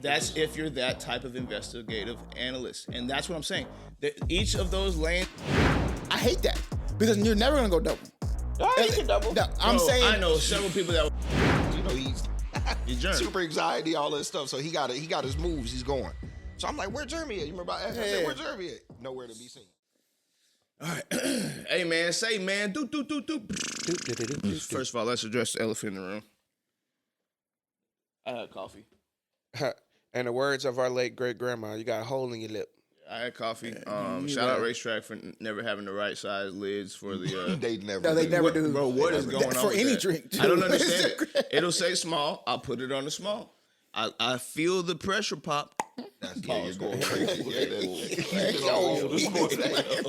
That's if you're that type of investigative analyst. And that's what I'm saying. Each of those lanes. I hate that because you're never going to go double. You can double. No, I'm saying. I know several people that. He's super anxiety, all that stuff. So he got his moves. He's going. So I'm like, where Jeremy at? You remember I asked? I said, where Jeremy at? Nowhere to be seen. All right. Hey, man. Say, man. Do. First of all, let's address the elephant in the room. I had coffee. In the words of our late great grandma, you got a hole in your lip. I had coffee. Shout out Racetrack for never having the right size lids for the. They never. No, they never do. Bro, what is going on for with any that? drink? Too. I don't understand it. It'll say small. I'll put it on the small. I feel the pressure pop. That's you're going crazy.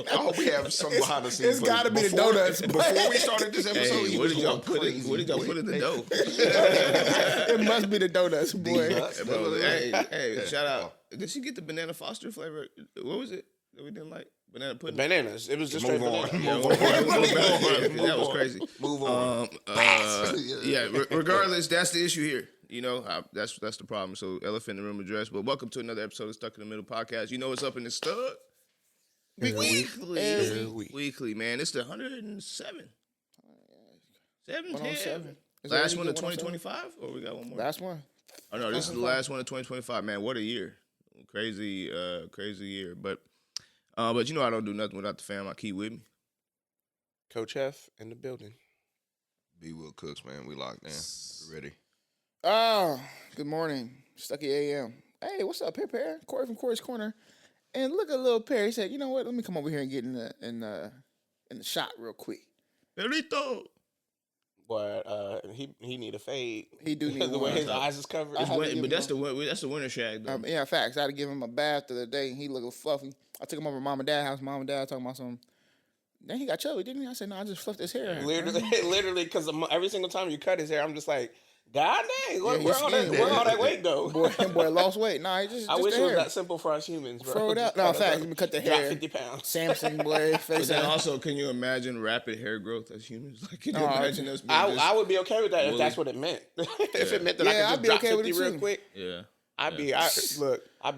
I hope we have some behind the scenes. It's got to be the donuts. Before we started this episode, Hey, what did y'all put in the dough? It must be the donuts, boy. Bro, hey, shout out. Did she get the banana Foster flavor? What was it that we didn't like? Banana pudding? Bananas. It was just straight banana. That was crazy. Move on. Regardless, that's the issue here. You know, that's the problem. So, elephant in the room addressed. But welcome to another episode of Stuck in the Middle podcast. You know what's up in the stud? Weekly, man. It's the 107. 107. Last one of 2025? Or we got one more? Last one. Oh, no, this is the last one of 2025. Man, what a year. Crazy year. But you know I don't do nothing without the fam. I keep with me. Coach F in the building. B. Will Cooks, man. We locked in. We're ready. Oh, good morning. Stucky AM. Hey, what's up, Pear? Cori from Cori's Corner. And look at little Pear. He said, you know what? Let me come over here and get in the shot real quick. Perito. But he need a fade. He do need the way his eyes is covered. But that's the winter shag, though. Yeah, facts. I had to give him a bath the other day. And he looked fluffy. I took him over to mom and dad's house. Mom and dad talking about something. Then he got chubby, didn't he? I said, no, I just fluffed his hair. Literally, because every single time you cut his hair, I'm just like, God dang, where all that weight go? Boy lost weight. Nah, I wish it was that simple for us humans, bro. Throw it out. No, facts. You cut the hair. Drop 50 pounds. Samson, boy. But then also, can you imagine rapid hair growth as humans? Like, can you imagine us being I would be okay with that if that's what it meant. If it meant that I could just drop 50 real quick. Yeah. I'd be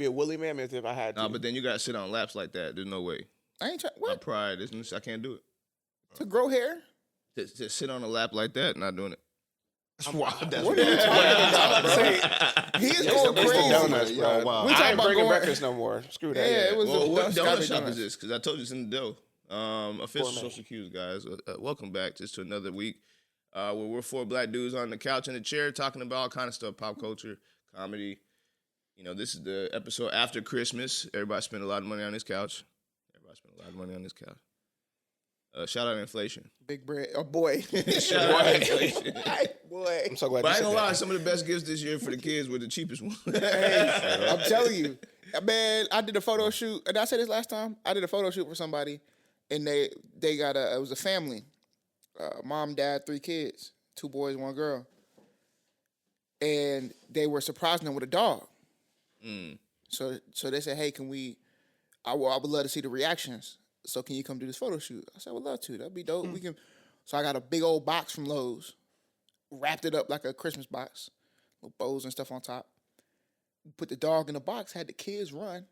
a woolly mammoth if I had to. No, but then you got to sit on laps like that. There's no way. I ain't trying. My What? pride, I can't do it. To grow hair? To sit on a lap like that, not doing it. That's wild. That's What are you talking about? He is going crazy. Donuts, bro. Wow. I ain't bringing breakfast no more. Screw that. Yeah, it was What donut Scottish shop donuts. is this? Because I told you it's in the dough. Official social cues, guys. Welcome back just to another week where we're four black dudes on the couch in a chair talking about all kind of stuff, pop culture, comedy. You know, this is the episode after Christmas. Everybody spent a lot of money on this couch. Shout out inflation. Big bread. Oh, boy. Shout out inflation. Boy. I'm so glad But you I ain't said gonna lie, that. some of the best gifts this year for the kids were the cheapest ones. Hey, I'm telling you. Man, I did a photo shoot. Did I say this last time? I did a photo shoot for somebody, and they got it was a family. Mom, dad, 3 kids. 2 boys, 1 girl. And they were surprising them with a dog. So they said, hey, I would love to see the reactions. So can you come do this photo shoot? I said, I would love to. That'd be dope. We can. So I got a big old box from Lowe's, wrapped it up like a Christmas box, with bows and stuff on top. Put the dog in the box, had the kids run,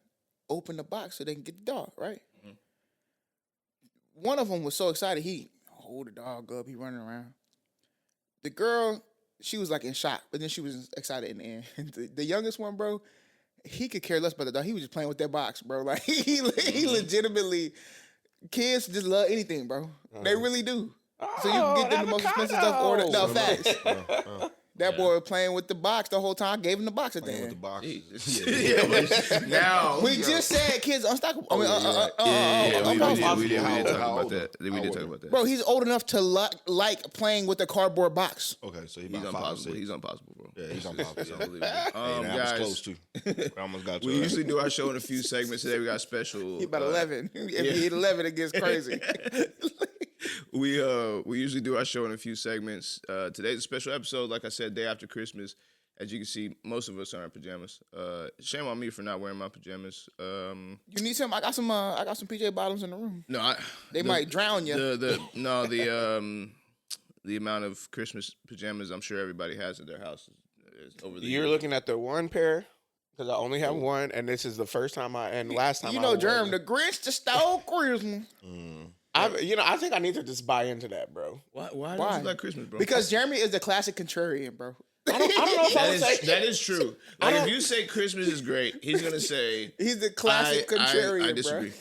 open the box so they can get the dog, right? Mm-hmm. One of them was so excited, he hold the dog up, he running around. The girl, she was like in shock, but then she was excited in the end. The youngest one, bro, he could care less about the dog. He was just playing with that box, bro. Like he legitimately, kids just love anything, bro. They really do. So you can get them the most expensive stuff ordered. No, facts. That boy was playing with the box the whole time. Gave him the box at the end. With the box. Now We just said kids unstockable. We did talk about that. Bro, he's old enough to like playing with a cardboard box. Okay, so He's about 5 or impossible. 6. He's impossible, bro. Yeah, he's impossible. Unbelievable. That was Guys, close too. I almost got to we usually do our show in a few segments. Today we got special. He about 11. If he hit 11, it gets crazy. We usually do our show in a few segments. Today's a special episode, like I said, day after Christmas. As you can see, most of us are in pajamas. Shame on me for not wearing my pajamas. You need some? I got some PJ bottoms in the room. No, they might drown you. The amount of Christmas pajamas I'm sure everybody has at their house is over the You're years. looking at the one pair because I only have one, and this is the first time and last time. You know, Germ, the Grinch just stole Christmas. I think I need to just buy into that, bro. Why do you like Christmas, bro? Because Jeremy is the classic contrarian, bro. I don't know if I would say that is true. Like if you say Christmas is great, he's gonna say he's the classic contrarian. I disagree.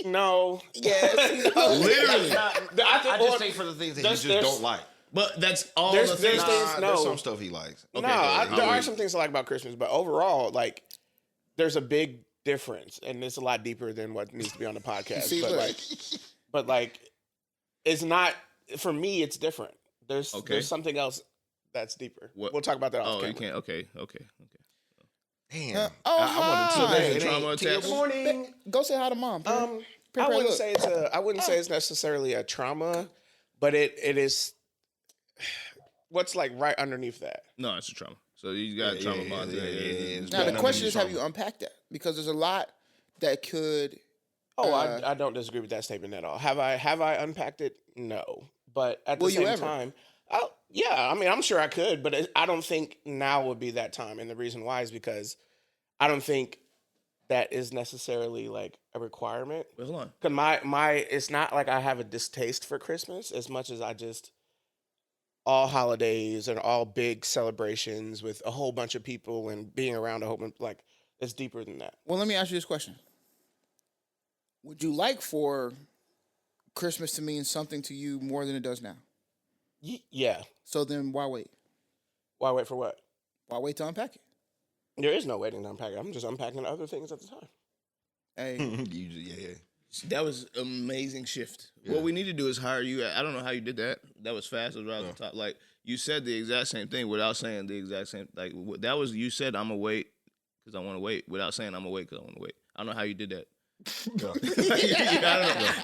Bro. No. Yes. Literally. I just think for the things that you just don't like. But that's all there's the things. There's some stuff he likes. Okay, there are some things I like about Christmas, but overall, like, there's a big difference, and it's a lot deeper than what needs to be on the podcast. But it's not for me. It's different. There's something else that's deeper. What? We'll talk about that. Oh, you can't. Okay. Damn. I want to trauma attack. Good morning. Go say hi to mom. I wouldn't say it's necessarily a trauma, but it is. What's like right underneath that? No, it's a trauma. So you got trauma bond. Now the question is, have you unpacked that? Because there's a lot that could. I don't disagree with that statement at all. Have I unpacked it? No, but at the same time, I mean, I'm sure I could, but I don't think now would be that time. And the reason why is because I don't think that is necessarily like a requirement. Wait, hold on. Because it's not like I have a distaste for Christmas as much as I just all holidays and all big celebrations with a whole bunch of people and being around a whole bunch, like, it's deeper than that. Well, let me ask you this question. Would you like for Christmas to mean something to you more than it does now? Yeah. So then why wait? Why wait for what? Why wait to unpack it? There is no waiting to unpack it. I'm just unpacking other things at the time. Hey. That was amazing shift. Yeah. What we need to do is hire you. I don't know how you did that. That was fast. It was right off the top. Like, you said the exact same thing without saying the exact same. Like, that was, you said, I'm going to wait because I want to wait without saying I'm going to wait because I want to wait. I don't know how you did that. I don't know.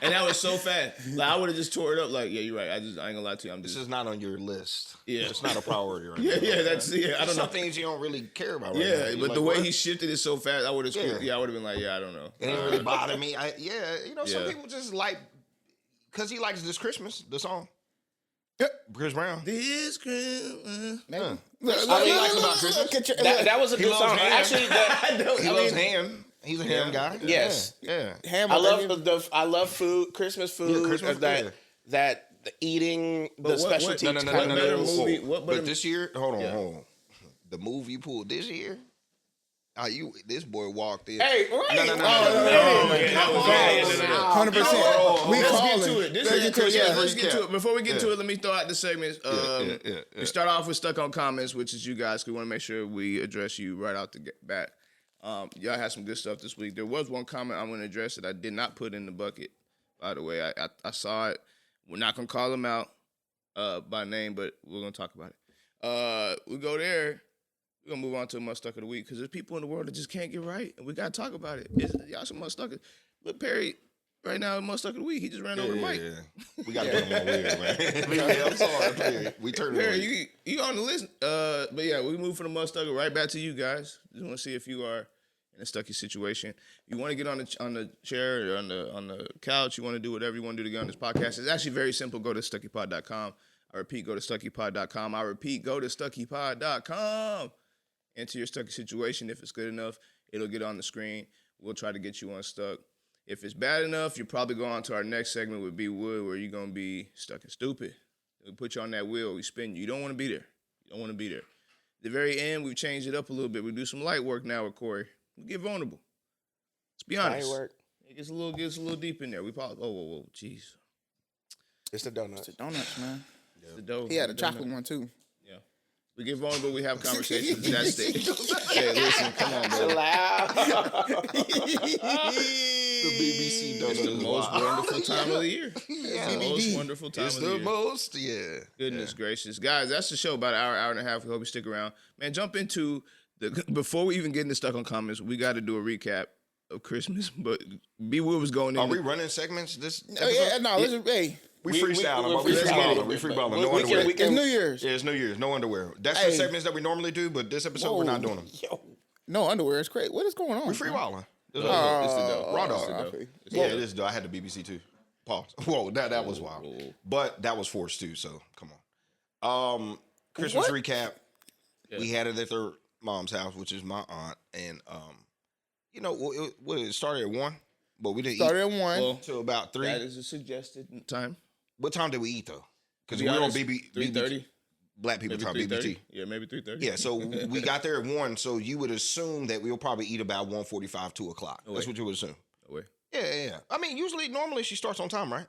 And that was so fast. Like, I would have just tore it up. Like, yeah, you're right. I ain't gonna lie to you. This is not on your list. Yeah, it's not a priority right now. That's I don't know. Some things you don't really care about. Yeah, right but the way he shifted it so fast, I would have. I would have been like, I don't know. It didn't really bother me. Some people just like because he likes this Christmas, the song. Yep, Chris Brown. This Christmas. What he likes about Christmas. That was a good song. Actually, he loves ham. He's a ham guy. Yes. Yeah. Ham. I love food, Christmas food. Yeah, Christmas food. That the eating, the specialty. No. But this year, hold on. The move you pulled this year. This boy walked in. Hey, no. 100%. Let's get to it. Before we get to it, let me throw out the segments. We start off with Stuck on Comments, which is you guys. We want to make sure we address you right out the bat. Y'all had some good stuff this week. There was one comment I'm going to address that I did not put in the bucket, by the way. I saw it. We're not going to call them out by name, but we're going to talk about it. We go there. We're going to move on to a Muhstucka of the week because there's people in the world that just can't get right, and we got to talk about it. Y'all some Muhstucka. Look, Perry, right now, Muhstucka of the week, he just ran over the mic. Yeah. We got to put him on weird, man. I'm sorry. We turned it Perry, you on the list. But yeah, we move from the Muhstucka right back to you guys. Just want to see if you are in a Stucky situation. You want to get on the chair or on the couch. You want to do whatever you want to do to get on this podcast. It's actually very simple. Go to StuckyPod.com. I repeat, go to StuckyPod.com. I repeat, go to StuckyPod.com. Enter your Stucky situation. If it's good enough, it'll get on the screen. We'll try to get you unstuck. If it's bad enough, you'll probably go on to our next segment with B Wood, where you're going to be stuck and stupid. We put you on that wheel. We spin you. You don't want to be there. At the very end, we've changed it up a little bit. We do some light work now with Cori. We get vulnerable. Let's be honest. Light work. It gets a little deep in there. We probably, whoa, jeez. It's the donuts. It's the donuts, man. Yeah. The dough. He had a chocolate one, too. Yeah. We get vulnerable. We have conversations. That's it. Hey, listen, come on, bro. The BBC does the most wonderful time of the year. Yeah. The most wonderful time of the year. It's the most, yeah. Goodness gracious. Guys, that's the show, about an hour and a half. We hope you stick around. Man, jump into before we even get into Stuck on Comments, we got to do a recap of Christmas, but B. Will was going in. Are we running segments this episode? Yeah, no, listen, hey. We freestyling. We freeballing. No underwear. It's New Year's. Yeah, it's New Year's. No underwear. That's the segments that we normally do, but this episode we're not doing them. Yo. No underwear. It's great. What is going on? We freeballing. It's the dough. Raw dog. Yeah, it is dough. I had the BBC too. Pause. Whoa, that was wild. But that was forced too, so come on. Christmas recap. Yeah. We had it at mom's house, which is my aunt, and it started at 1, but we didn't started eat at 1 until about 3. That is a suggested time. What time did we eat though? Because we were on 3:30. Black people time, BBT. Yeah, maybe 3:30. Yeah, so we got there at 1, so you would assume that we'll probably eat about 1:45, 2 o'clock. No That's way. what you would assume. No way. Yeah. I mean, normally she starts on time, right?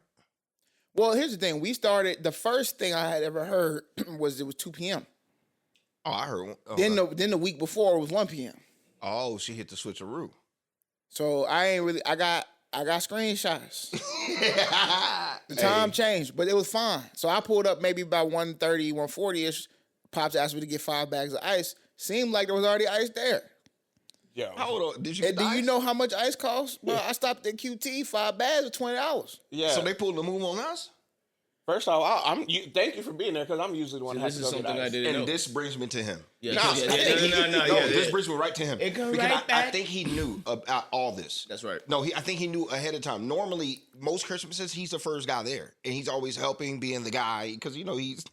Well, here's the thing. We started, the first thing I had ever heard was it was 2 p.m. Oh, I heard one. Oh, Then the week before it was 1 p.m. Oh, she hit the switcheroo. So I got screenshots. The time changed, but it was fine. So I pulled up maybe about 1:30, 1:40-ish. Pops asked me to get 5 bags of ice. Seemed like there was already ice there. Yo. How old did you And do you know how much ice costs? Well, I stopped at QT, 5 bags for $20. Yeah. So they pulled the move on us? First off, thank you for being there because I'm usually the one that has This to is go something get I ice. didn't know. And this brings me to him. Yeah, No, yeah. This brings me right to him. It go because right back. I think he knew about all this. That's right. No, I think he knew ahead of time. Normally, most Christmases, he's the first guy there. And he's always helping, being the guy, because, he's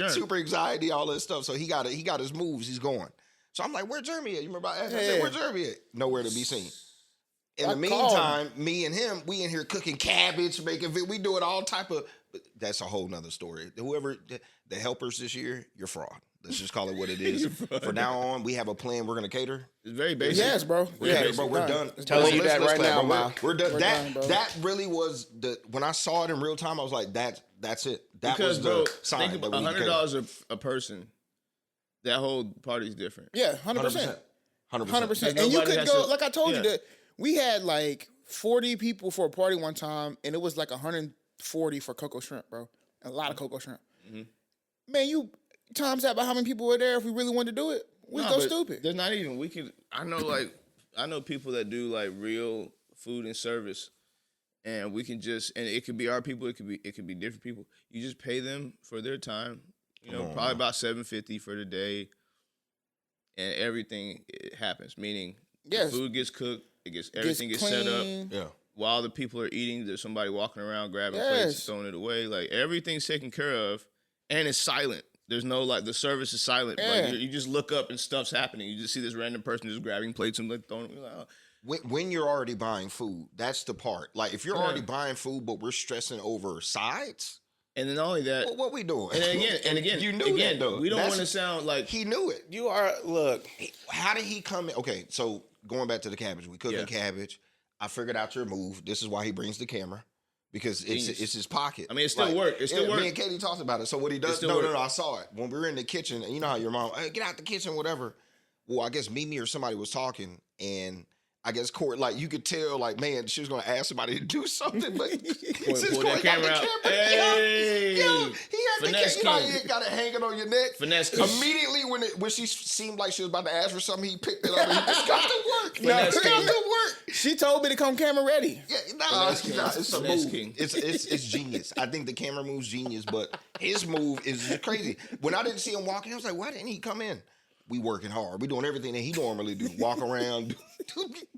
super anxiety, all this stuff. So he got his moves. He's going. So I'm like, where Jeremy at? You remember I asked? I said, where Jeremy at? Nowhere to be seen. In the meantime, me and him, we in here cooking cabbage, we doing all type of, that's a whole nother story. Whoever, the helpers this year, you're fraud. Let's just call it what it is. For now on, we have a plan. We're going to cater. It's very basic. Yes, bro. We're done. Telling you that right now, bro. We're done. We're done, bro. That really was when I saw it in real time, I was like, that's it. That Because, was bro, the sign. think about $100 a person. That whole party's different. Yeah, 100%. 100%. And you nobody could has go, to- like I told you, yeah. that we had like 40 people for a party one time, and it was like 140 for cocoa shrimp, bro. A lot of cocoa shrimp. Mm-hmm. Man, you times that by how many people were there if we really wanted to do it. We'd go but stupid. There's not even, I know people that do like real food and service, and we can just, and it could be our people, it could be different people. You just pay them for their time, probably about $750 for the day, and everything happens. Meaning, the food gets cooked, everything gets set up. Yeah. While the people are eating, there's somebody walking around grabbing plates, throwing it away. Like everything's taken care of, and it's silent. There's no the service is silent. Yeah. Like you just look up and stuff's happening. You just see this random person just grabbing plates and throwing them. You're like, oh. When you're already buying food, that's the part. Like if you're already buying food, but we're stressing over sides. And then not only that, Well, what we doing? and again, you knew that though. We don't want to sound like he knew it. You are, look. How did he come in? Okay, so going back to the cabbage, we cooking cabbage. I figured out your move. This is why he brings the camera. Because it's his pocket. I mean, it still worked. It still worked. Me and Katie talked about it. So what he does? No, I saw it when we were in the kitchen. And you know how your mom, hey, get out the kitchen, whatever. Well, I guess Mimi or somebody was talking, and I guess Cori, you could tell, man, she was gonna ask somebody to do something, but pull that camera out. Hey, he had Finesse the camera. You got it hanging on your neck. Finesse king. Immediately when she seemed like she was about to ask for something, he picked it up and he just got to work. Finesse He got king. to work. She told me to come camera ready. Yeah, it's a Finesse move. king. It's genius. I think the camera move's genius, but his move is crazy. When I didn't see him walking, I was like, why didn't he come in? We working hard. We doing everything that he normally do. Walk around,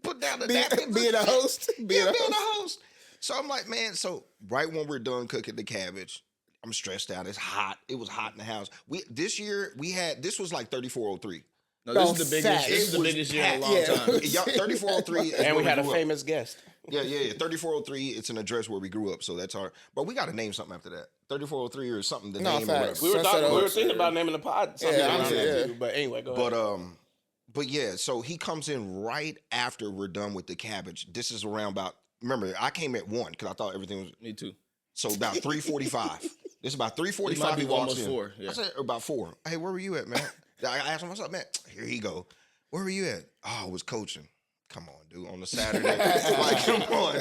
put down the napkins. Being a host. Being a host. So I'm like, man, so right when we're done cooking the cabbage, I'm stressed out. It's hot. It was hot in the house. This was like 3403. No, this is the biggest. This is the biggest year in a long time. 3403. And we had a famous guest. Yeah. 3403. It's an address where we grew up, so that's our. But we got to name something after that. 3403 or something. The name. Facts. We were thinking about naming the pod something around that too. But anyway, go ahead. But yeah. So he comes in right after we're done with the cabbage. This is around about. Remember, I came at 1 because I thought everything was. Me too. So about 3:45. This is about 3:45. He walks almost in. 4. Yeah. I said about 4. Hey, where were you at, man? I asked him, what's up, man? Here he go. Where were you at? Oh, I was coaching. Come on, dude. On a Saturday. Come on.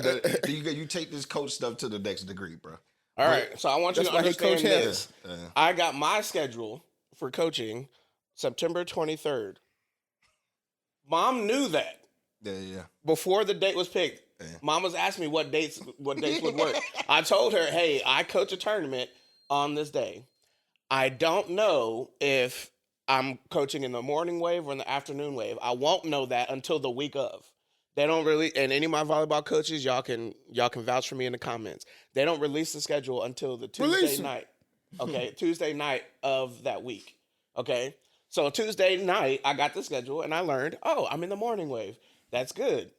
You take this coach stuff to the next degree, bro. All right. So I want you to understand this. Yeah. I got my schedule for coaching September 23rd. Mom knew that. Yeah. Before the date was picked. Yeah. Mom was asking me what dates would work. I told her, hey, I coach a tournament on this day. I don't know if I'm coaching in the morning wave or in the afternoon wave. I won't know that until the week of. They don't really, and any of my volleyball coaches, y'all can vouch for me in the comments. They don't release the schedule until the Tuesday night. Okay, Tuesday night of that week. Okay, So Tuesday night, I got the schedule and I learned, I'm in the morning wave. That's good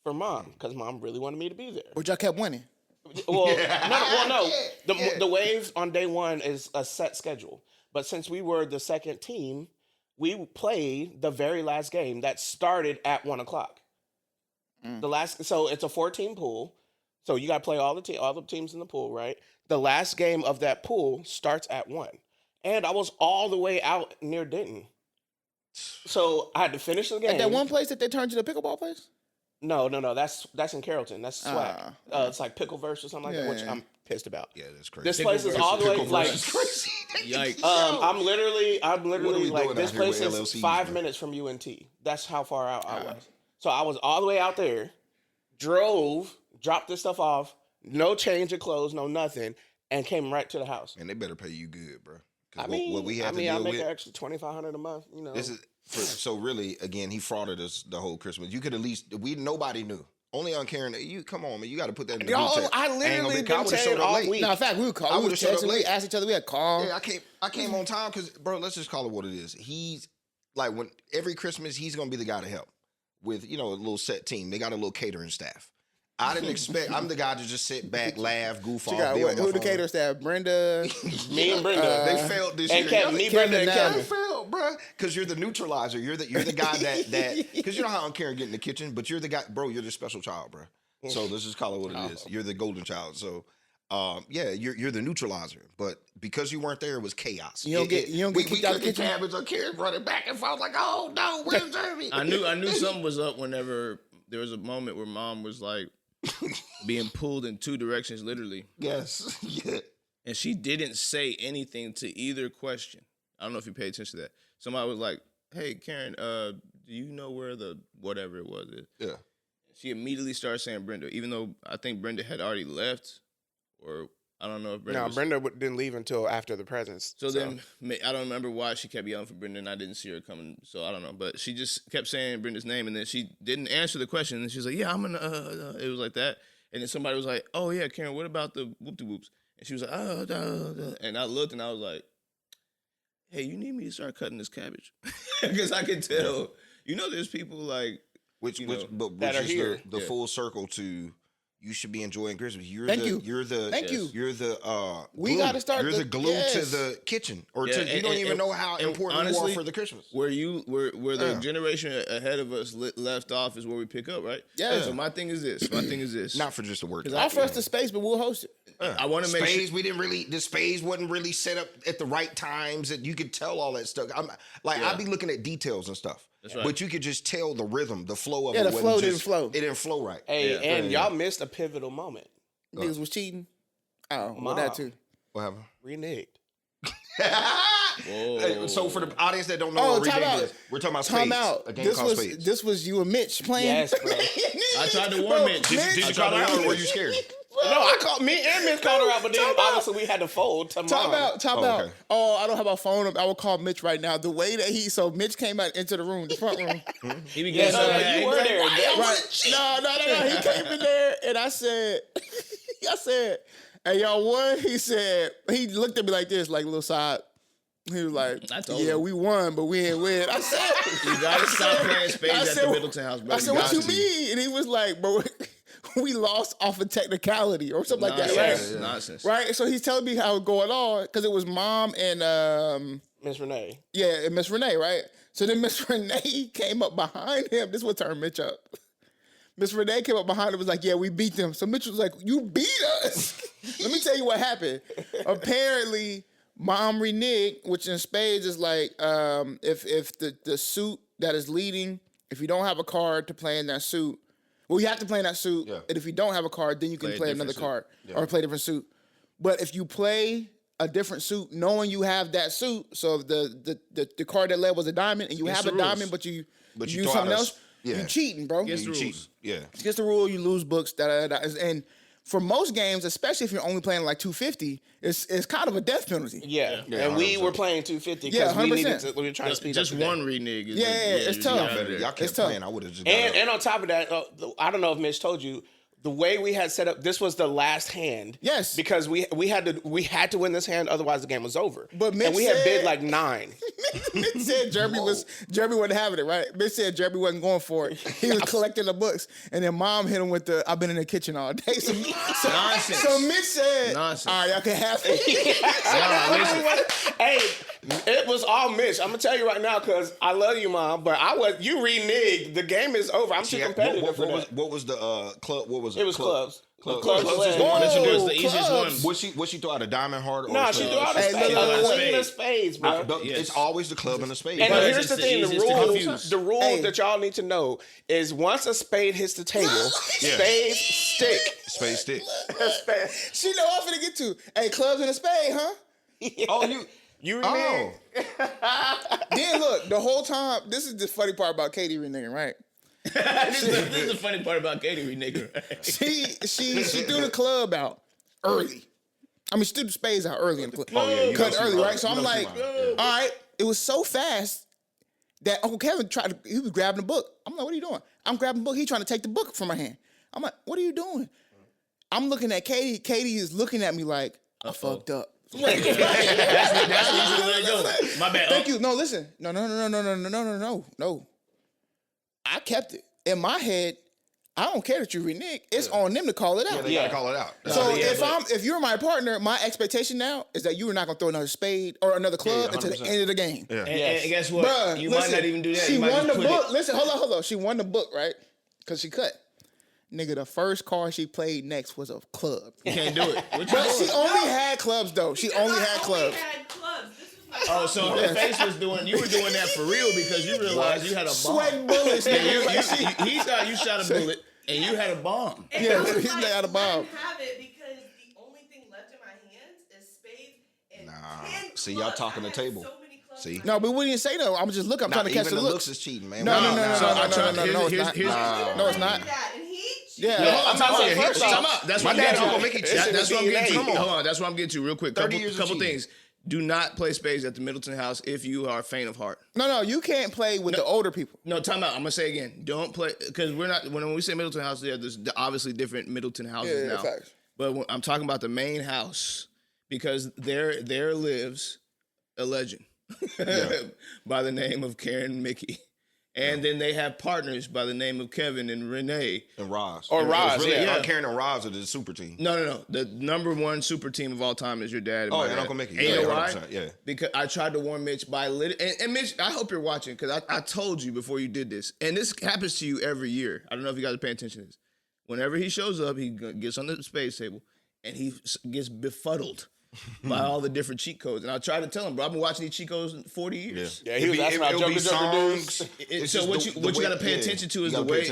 for mom because mom really wanted me to be there. But y'all kept winning. Well, no. The waves on day one is a set schedule. But since we were the second team, we played the very last game that started at 1:00. So it's a 4-team pool. So you got to play all the teams in the pool, right? The last game of that pool starts at 1. And I was all the way out near Denton. So I had to finish the game. At that one place that they turned to the pickleball place? No. That's in Carrollton. That's swag. It's like Pickleverse or something like that, which I'm pissed about. Yeah, that's crazy. This place is all the way like crazy. Yikes. I'm literally like this place is LLCs, 5 minutes from UNT. That's how far out I was. So I was all the way out there, drove, dropped this stuff off, no change of clothes, no nothing, and came right to the house. And they better pay you good, bro. I make an extra $2,500 a month. You know, this is so really again. He frauded us the whole Christmas. You could at least nobody knew. Only on Karen. You come on, man. You got to put that in the group chat. I literally been saying all week. No, in fact, we would call. We would text. We asked each other. We had call. Yeah, I came on time because, bro. Let's just call it what it is. He's like when every Christmas he's gonna be the guy to help with a little set team. They got a little catering staff. I didn't expect. I'm the guy to just sit back, laugh, goof off. Who the catering staff? Brenda. Me and Brenda. They failed this year. Kevin, Brenda, and Kevin. They failed, bro. Because you're the neutralizer. You're the guy that. Because you know how Karen get in the kitchen, but you're the guy, bro. You're the special child, bro. So let's just call it what it is. You're the golden child. So. You're the neutralizer, but because you weren't there, it was chaos. You don't get kicked out of the kitchen. Cabbage on Karen running back and forth like, oh no, where's Jeremy? I knew something was up whenever there was a moment where mom was like being pulled in two directions, literally. Yes, yeah. And she didn't say anything to either question. I don't know if you paid attention to that. Somebody was like, "Hey, Karen, do you know where the whatever it was is?" Yeah. She immediately started saying Brenda, even though I think Brenda had already left. Or I don't know if Brenda. No, Brenda didn't leave until after the presents. So then I don't remember why she kept yelling for Brenda, and I didn't see her coming. So I don't know, but she just kept saying Brenda's name, and then she didn't answer the question. And she was like, "Yeah, I'm gonna." It was like that, and then somebody was like, "Oh yeah, Karen, what about the whoop-de-whoops?" And she was like, "Oh," and I looked, and I was like, "Hey, you need me to start cutting this cabbage," because I could tell. There's people like which that are here. The full circle to. You should be enjoying Christmas. Thank you. You're the we got to start. You're the glue to the kitchen, you don't even know how important honestly, you are for the Christmas. Where the generation ahead of us left off is where we pick up, right? Yeah. So my thing is this. Not for just the work. Offer us the space, but we'll host it. I want to make sure we didn't really. The Spades wasn't really set up at the right times that you could tell all that stuff. I'd be looking at details and stuff. That's right. But you could just tell the rhythm, the flow of it. The flow didn't flow. It didn't flow right. Hey, y'all missed a pivotal moment. Niggas was cheating. Oh, well, that too. What happened? Reneged. Hey, so for the audience that don't know what Reneged is, we're talking about Spades. A game called Spades. This was you and Mitch playing? Yes, bro. I tried to warn Mitch. Did you call her out or were you scared? No, me and Mitch called her out, but then obviously we had to fold to Talk about. Okay. Oh, I don't have my phone. I will call Mitch right now. The way that Mitch came out into the room, the front room. He began you were there. Right. No. He came in there and I said, hey, y'all won? He looked at me like this, like a little side. He was like, we won, but we ain't win. I said, you gotta stop playing Spades at the Middleton house, bro. I said, what you mean? And he was like, bro, we lost off a technicality or something like that, right? Nonsense. Right? So he's telling me how it going on because it was mom and Miss Renee. Yeah, and Miss Renee, right? So then Miss Renee came up behind him. This would turn Mitch up. Miss Renee came up behind him and was like, yeah, we beat them. So Mitch was like, you beat us? Let me tell you what happened. Apparently, mom reneged, which in Spades is like if the suit that is leading, if you don't have a card to play in that suit, well, you have to play in that suit, and if you don't have a card, then you can play another card or play a different suit. But if you play a different suit, knowing you have that suit, so if the card that led was a diamond, and you have a diamond, but you use something else, you cheating, bro. Against the rules. Yeah. Against the rule, you lose books, and for most games, especially if you're only playing like 250, it's kind of a death penalty. Yeah. And we were playing 250 because we were trying to speed just up. Just one renege. It's tough. Y'all kept playing. I would have just and on top of that, I don't know if Mitch told you, the way we had set up, this was the last hand. Yes. Because we had to win this hand, otherwise the game was over. But Mitch and we had bid like 9. Mitch said Jeremy wasn't having it, right? Mitch said Jeremy wasn't going for it. He was collecting the books. And then Mom hit him with the, I've been in the kitchen all day. Nonsense. So Mitch said, nonsense. All right, y'all can have it. Hey, it was all Mitch. I'm going to tell you right now, because I love you, Mom, but you reneged. The game is over. I'm too competitive for that. What was the club? What was it? It was clubs. Clubs was the one that was the easiest one. Would she throw out a diamond heart? Or No, she threw out a spade. A queen of spades, bro. It's always the club and the spade. And here's the the thing: easiest the rule that y'all need to know is once a spade hits the table, spades stick. Spade stick. She know I'm finna get to. Hey, clubs and a spade, huh? Oh, you reneged. Then look, the whole time, this is the funny part about Katie reneging, right? This is the funny part about Katie nigga. She threw the club out early. I mean, she threw the spades out early in the club. Oh, yeah, Cut early, right? So I'm like, all right. It was so fast that Uncle Kevin he was grabbing the book. I'm like, what are you doing? I'm grabbing the book. He's trying to take the book from my hand. I'm like, what are you doing? I'm looking at Katie. Katie is looking at me like, I fucked up. That's usually where it goes. My bad. Thank you. No, listen. No. I kept it. In my head, I don't care that you renege. It's on them to call it out. Yeah, they gotta call it out. So if you're my partner, my expectation now is that you are not gonna throw another spade or another club until the end of the game. Yeah. And guess what? Bruh, you listen, might not even do that. She you might won the just put book. it. Listen, hold on. She won the book, right? Because she cut. Nigga, the first card she played next was a club. You can't do it. But she only had clubs, though. She only had clubs. Oh, so the face was doing. You were doing that for real because you realized you had a bomb. Sweating bullets. He thought you shot a bullet and you had a bomb. Yeah, he had a bomb. I didn't have it because the only thing left in my hands is spades and 10 See, y'all talking the table. so many clubs. See? No, but we didn't say no. I'm just looking. I'm trying to catch Even the the look. looks is cheating, man. No, No, it's not. And he Yeah, I'm talking about first off. That's what I'm getting to. Mickey. That's what I'm getting to. Come on. Hold on. That's what I'm getting to real quick. 30 years of Couple cheating. things. Do not play spades at the Middleton house if you are faint of heart. No, you can't play with the older people. No, time out. I'm gonna say again. Don't play because we're not. When we say Middleton house, there's obviously different Middleton houses now. Facts. But I'm talking about the main house because there lives a legend by the name of Karen Mickey. And then they have partners by the name of Kevin and Renee. And Roz. Or Roz, really, Karen and Roz are the super team. No. The number one super team of all time is your dad. And my and dad. Uncle Mickey. And you know why? Yeah. Because I tried to warn Mitch by and Mitch, I hope you're watching because I told you before you did this. And this happens to you every year. I don't know if you guys are paying attention to this. Whenever he shows up, he gets on the spades table and he gets befuddled by all the different cheat codes. And I try to tell him, bro, I've been watching these cheat codes in 40 years. Yeah, he was asking about Joker songs. So what you got to pay attention to is the way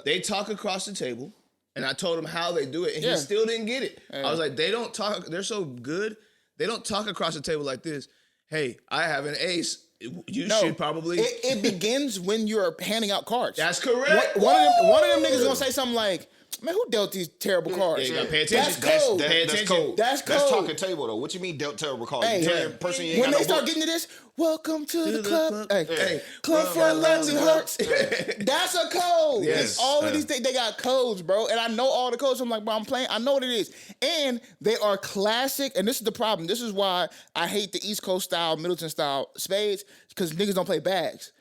they talk across the table. And I told him how they do it, and he still didn't get it. I was like, they don't talk. They're so good. They don't talk across the table like this. Hey, I have an ace. You should probably. It begins when you're handing out cards. That's correct. One of them niggas gonna say something like, "Man, who dealt these terrible cards?" Yeah, you gotta pay attention. That's code. That's code. That's code. That's talking table though. What you mean dealt terrible cards? Hey, You tell your person you ain't when got they no start books. getting to this, welcome to the club. Hey, Club for lonely hearts. That's a code. Yes. All of these things, they got codes, bro. And I know all the codes. I'm like, bro, I'm playing. I know what it is. And they are classic. And this is the problem. This is why I hate the East Coast style, Middleton style spades, because niggas don't play bags.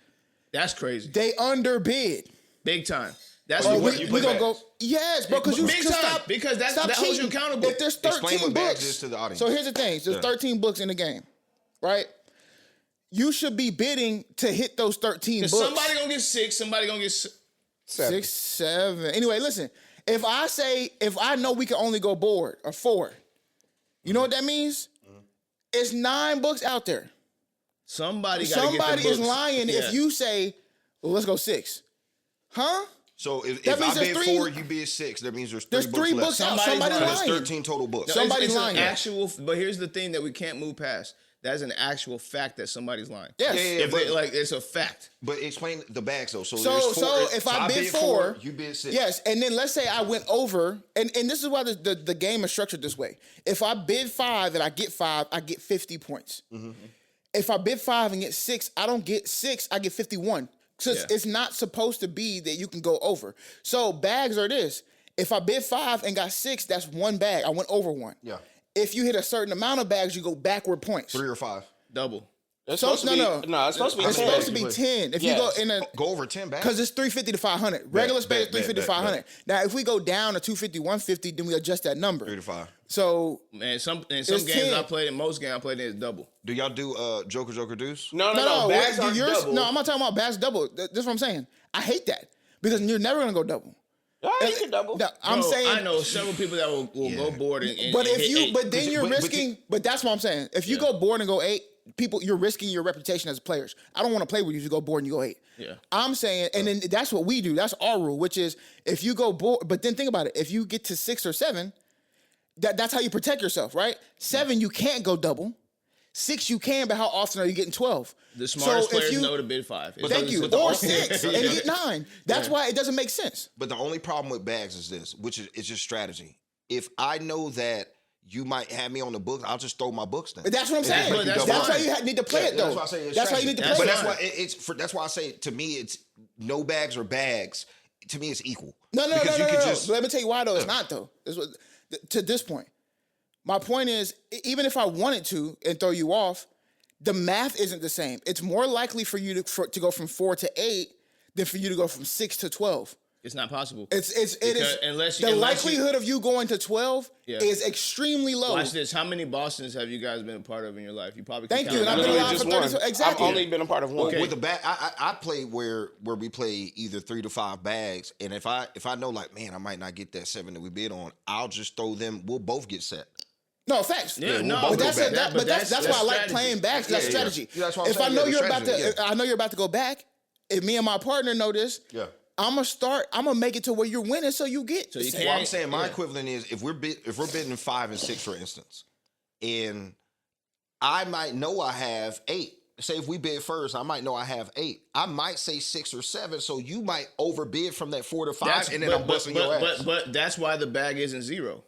That's crazy. They underbid. Big time. That's Oh, what we gonna go. Yes, bro. Because you big time. stop. Because that stop holds you cheating. accountable. If there's Explain 13 what bags is books, to the audience. so here's the thing: there's 13 books in the game, right? You should be bidding to hit those 13 books. Somebody gonna get 6. Somebody gonna get 6, 7. Anyway, listen. If I know we can only go board or 4, you know what that means? It's 9 books out there. Somebody Is books. lying if you say, well, let's go 6. Huh? So if That I means bid there's 4, you bid 6. That means there's 3 There's 3 books books left. out. Somebody's Somebody's So lying. there's 13 total books. No, Somebody's it's lying. An actual, but here's the thing that we can't move past. That is an actual fact that somebody's lying. Yes. Yeah, If they, it's a fact. But explain the bags though. So if I bid 4, you bid 6. Yes, and then let's say I went over, and this is why the game is structured this way. If I bid 5 and I get 5, I get 50 points. Mm-hmm. If I bid 5 and get 6, I don't get 6, I get 51. So it's not supposed to be that you can go over. So bags are this. If I bid 5 and got 6, that's 1 bag. I went over 1. Yeah. If you hit a certain amount of bags, you go backward points. 3 or 5. Double. It's So, supposed to be, it's supposed to be 10. It's supposed to be 10. If you go in a Go over 10 bags. because it's 350 to 500. Regular Spades 350 to 500. Now, if we go down to 250, 150, then we adjust that number. 3 to 5. So Man, some games 10. I played in, most games I played in is double. Do y'all do Joker Deuce? No. no, Bags aren't double. No, I'm not talking about bags double. That's what I'm saying. I hate that because you're never gonna go double. Yeah, you can double. No, I'm Bro, saying I know several people that will go board and But and if hit you, 8. but then you're risking. But that's what I'm saying. If you go board and go 8, people, you're risking your reputation as players. I don't want to play with you. You go board and you go 8. Yeah. I'm saying, and then that's what we do. That's our rule, which is if you go board. But then think about it. If you get to 6 or 7, that's how you protect yourself, right? 7, you can't go double. 6, you can, but how often are you getting 12? The smartest So if players you- know to bid 5. Thank you. Or 6 and get 9. That's why it doesn't make sense. But the only problem with bags is this, which is it's just strategy. If I know that you might have me on the books, I'll just throw my books down. But that's what I'm saying. But That's that's why fine. you need to play it though. That's why I say it's That's why you need to play but it. that's why that's why I say to me it's no bags or bags. To me, it's equal. No. Because you could just Let me tell you why though. It's not though. To this point. My point is, even if I wanted to and throw you off, the math isn't the same. It's more likely for you to go from 4 to 8 than for you to go from 6 to 12. It's not possible. It is unless the likelihood of you going to 12 Yeah. is extremely low. Watch this. How many Bostons have you guys been a part of in your life? You probably Thank can you. And count I've been them. alive Just for 30. one. Exactly. I've only been a part of one. Okay. with the bag. I play where we play either 3 to 5 bags, and if I know like man, I might not get that 7 that we bid on, I'll just throw them. We'll both get set. No, facts. Yeah, no, but that's but that's why I like strategy. playing backs. That's Yeah. strategy. Yeah, that's what I'm if saying. I know Yeah, you're the about to, strategy, I know you're about to go back. If me and my partner know this, Yeah. I'm gonna make it to where you're winning, so you get. So you Well, can't- I'm saying my equivalent is if we're bidding 5 and 6, for instance, and I might know I have 8. Say if we bid first, I might know I have 8. I might say 6 or 7, so you might overbid from that 4 to 5, and then I'm busting your ass. But that's why the bag isn't 0.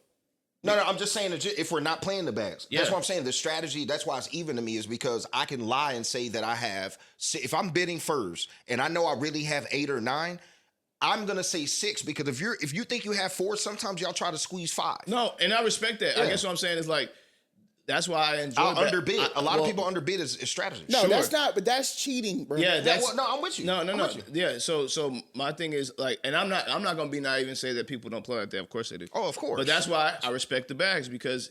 No, I'm just saying that if we're not playing the bags. Yeah. That's what I'm saying. The strategy, that's why it's even to me, is because I can lie and say that I have, if I'm bidding first and I know I really have 8 or 9, I'm gonna say 6 because if you think you have 4, sometimes y'all try to squeeze 5. No, and I respect that. I guess what I'm saying is like that's why I enjoy. I'll underbid. A lot of people underbid is strategy. No, Sure. that's not. But that's cheating, bro. Yeah, that's well, no, I'm with you. No. I'm with you. Yeah, so my thing is like, and I'm not gonna be naive and say that people don't play like that. Of course they do. Oh, of course. But that's why I respect the bags because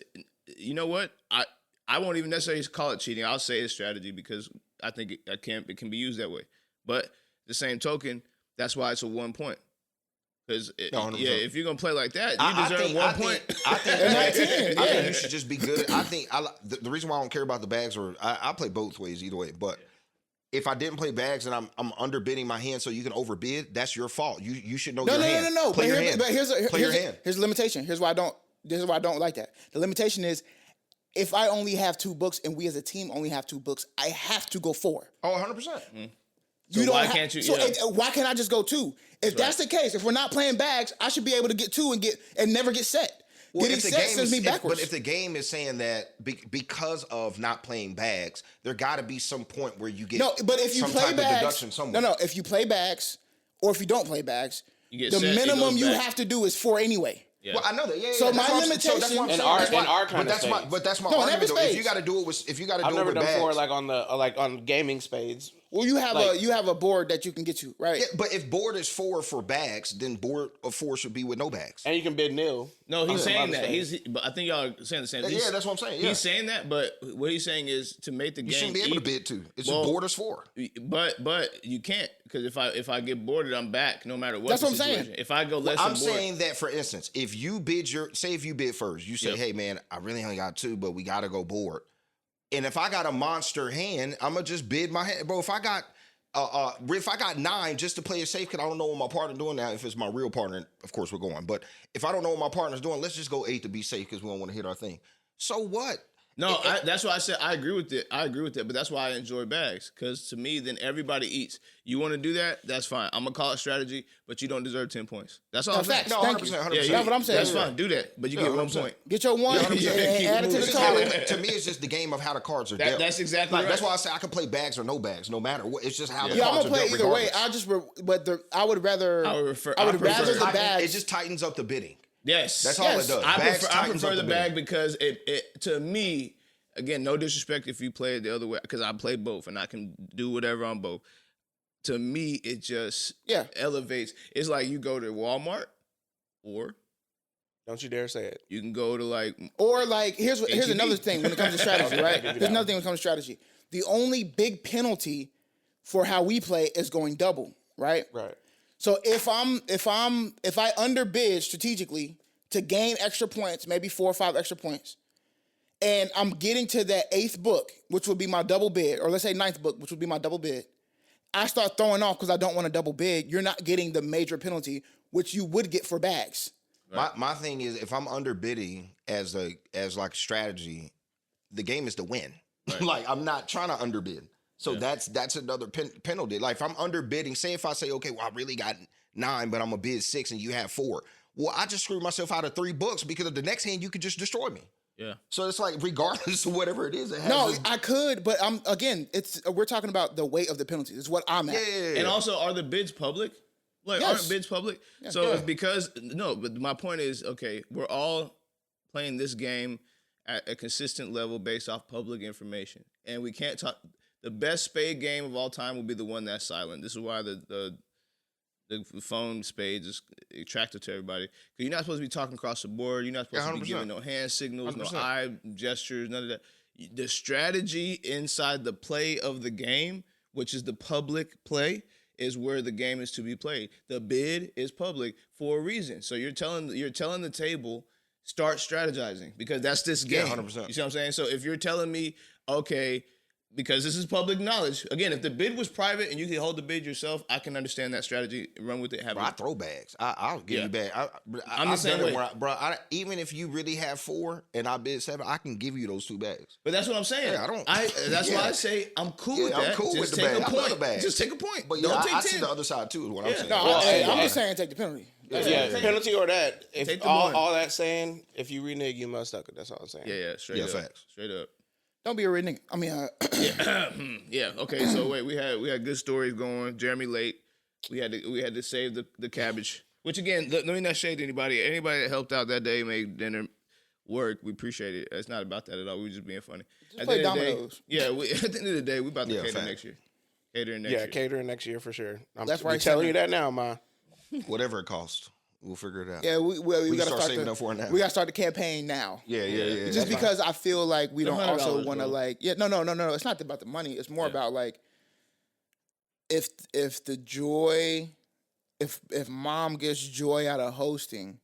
you know what I won't even necessarily call it cheating. I'll say it's strategy because I think it can be used that way. But the same token, that's why it's a 1 point. Because if you're gonna play like that, you deserve 1 point. I think you should just be good. The reason why I don't care about the bags, or I play both ways either way. But if I didn't play bags and I'm underbidding my hand, so you can overbid, that's your fault. You should know your hand. No. Play your hand. But here's your hand. Here's the limitation. Here's why I don't like that. The limitation is if I only have 2 books and we as a team only have 2 books, I have to go 4. Oh, 100%. So why can't you? So Yeah. why can't I just go 2? If that's the case, if we're not playing bags, I should be able to get 2 and never get set. Well, Getting set sends me backwards. But if the game is saying that because of not playing bags, there got to be some point where you get but if you some play type of bags, deduction somewhere. no, if you play bags or if you don't play bags, You get the set, it minimum goes you back. have to do is 4 anyway. Yeah. Well, I know that. Yeah. So that's my what I'm- limitation- that's what I'm In saying. our- That's why- in our kind but of that's my spades. but that's my No, in argument. every Though. If spades. you got to do it I've never with done bags, 4 like on gaming spades. Well, you have Like- you have a board that you can get to, right? Yeah, but if board is 4 for bags, then board of 4 should be with no bags. And you can bid nil. No, he's Okay. saying that. Understand. But I think y'all are saying the same. Yeah, that's what I'm saying. Yeah. He's saying that, but what he's saying is to make the You game. shouldn't be able to even- bid 2. It's Well, just board is 4. But you can't because if I get boarded, I'm back no matter what. That's the what I'm saying. situation. If I go less I'm than board, saying that, for instance, if you bid if you bid first, you say, Yep. hey, man, I really only got 2, but we got to go board. And if I got a monster hand, I'm going to just bid my hand. Bro, if I got 9 just to play it safe, because I don't know what my partner's doing now. If it's my real partner, of course we're going. But if I don't know what my partner's doing, let's just go 8 to be safe because we don't want to hit our thing. So what? No, that's why I said I agree with it. I agree with that, but that's why I enjoy bags, because to me, then everybody eats. You want to do that? That's fine. I'm gonna call it strategy, but you don't deserve 10 points. That's all I'm saying. No, 100%, 100%. Yeah, That's what I'm saying. That's fine. Do that, but you get 1 point. Get your one and add it to the total. To me, it's just the game of how the cards are dealt. That's exactly right. That's why I say I can play bags or no bags, no matter what. It's just how the I'm cards gonna are play dealt. either way. Regardless. I would rather the bags. It just tightens up the bidding. Yes, that's all it does. I prefer the bag because it to me. Again, no disrespect if you play it the other way, because I play both and I can do whatever on both. To me, it just elevates. It's like you go to Walmart, or don't you dare say it. You can go to here's another thing when it comes to strategy, right? Here's another thing when it comes to strategy. The only big penalty for how we play is going double, right? Right. So if I underbid strategically to gain extra points, maybe 4 or 5 extra points, and I'm getting to that 8th book, which would be my double bid, or let's say 9th book, which would be my double bid, I start throwing off because I don't want to double bid. You're not getting the major penalty, which you would get for bags. Right. My thing is, if I'm underbidding as like strategy, the game is to win. Right. Like, I'm not trying to underbid. So that's another penalty. Like, if I'm underbidding, say if I say, okay, well, I really got 9, but I'm going to bid 6 and you have 4. Well, I just screwed myself out of 3 books because of the next hand you could just destroy me. Yeah. So it's like, regardless of whatever it is, I could, but we're talking about the weight of the penalties. It's what I'm at. Yeah. And also, are the bids public? Like, aren't bids public? Yeah. So but my point is, okay, we're all playing this game at a consistent level based off public information, and we can't talk. The best spade game of all time will be the one that's silent. This is why the phone spades is attractive to everybody. Because you're not supposed to be talking across the board. You're not supposed to be giving no hand signals, 100%. No eye gestures, none of that. The strategy inside the play of the game, which is the public play, is where the game is to be played. The bid is public for a reason. So you're telling the table, start strategizing, because that's this game. 100%. You see what I'm saying? So if you're telling me, okay, because this is public knowledge. Again, if the bid was private and you could hold the bid yourself, I can understand that strategy, run with it. I throw bags. I'll give you bags. I'm the same way. Even if you really have 4 and I bid 7, I can give you those 2 bags. But that's what I'm saying. Yeah, that's why I say I'm cool with that. I'm cool just with the take bag. a point. Just take a point. But don't take 10. I see the other side too, is what I'm saying. I'm just saying take the penalty. Penalty or that. If all that saying, if you renege, you Muhstucka. That's all I'm saying. Yeah, straight up. Facts. Straight up. Don't be a red nigga. I mean, yeah. Okay. So wait, we had good stories going. Jeremy late. We had to save the cabbage. Which again, let me not shade anybody. Anybody that helped out that day, made dinner work. We appreciate it. It's not about that at all. We were just being funny. Just play dominoes. At the end of the day, we about to cater next year. Catering next year for sure. That's right. I'm telling you that now, Ma. Whatever it costs. We'll figure it out. Yeah, we got to start saving up for it now. We got to start the campaign now. Yeah. Just because I feel like we don't also want to no. It's not about the money. It's more about like if the joy, if mom gets joy out of hosting,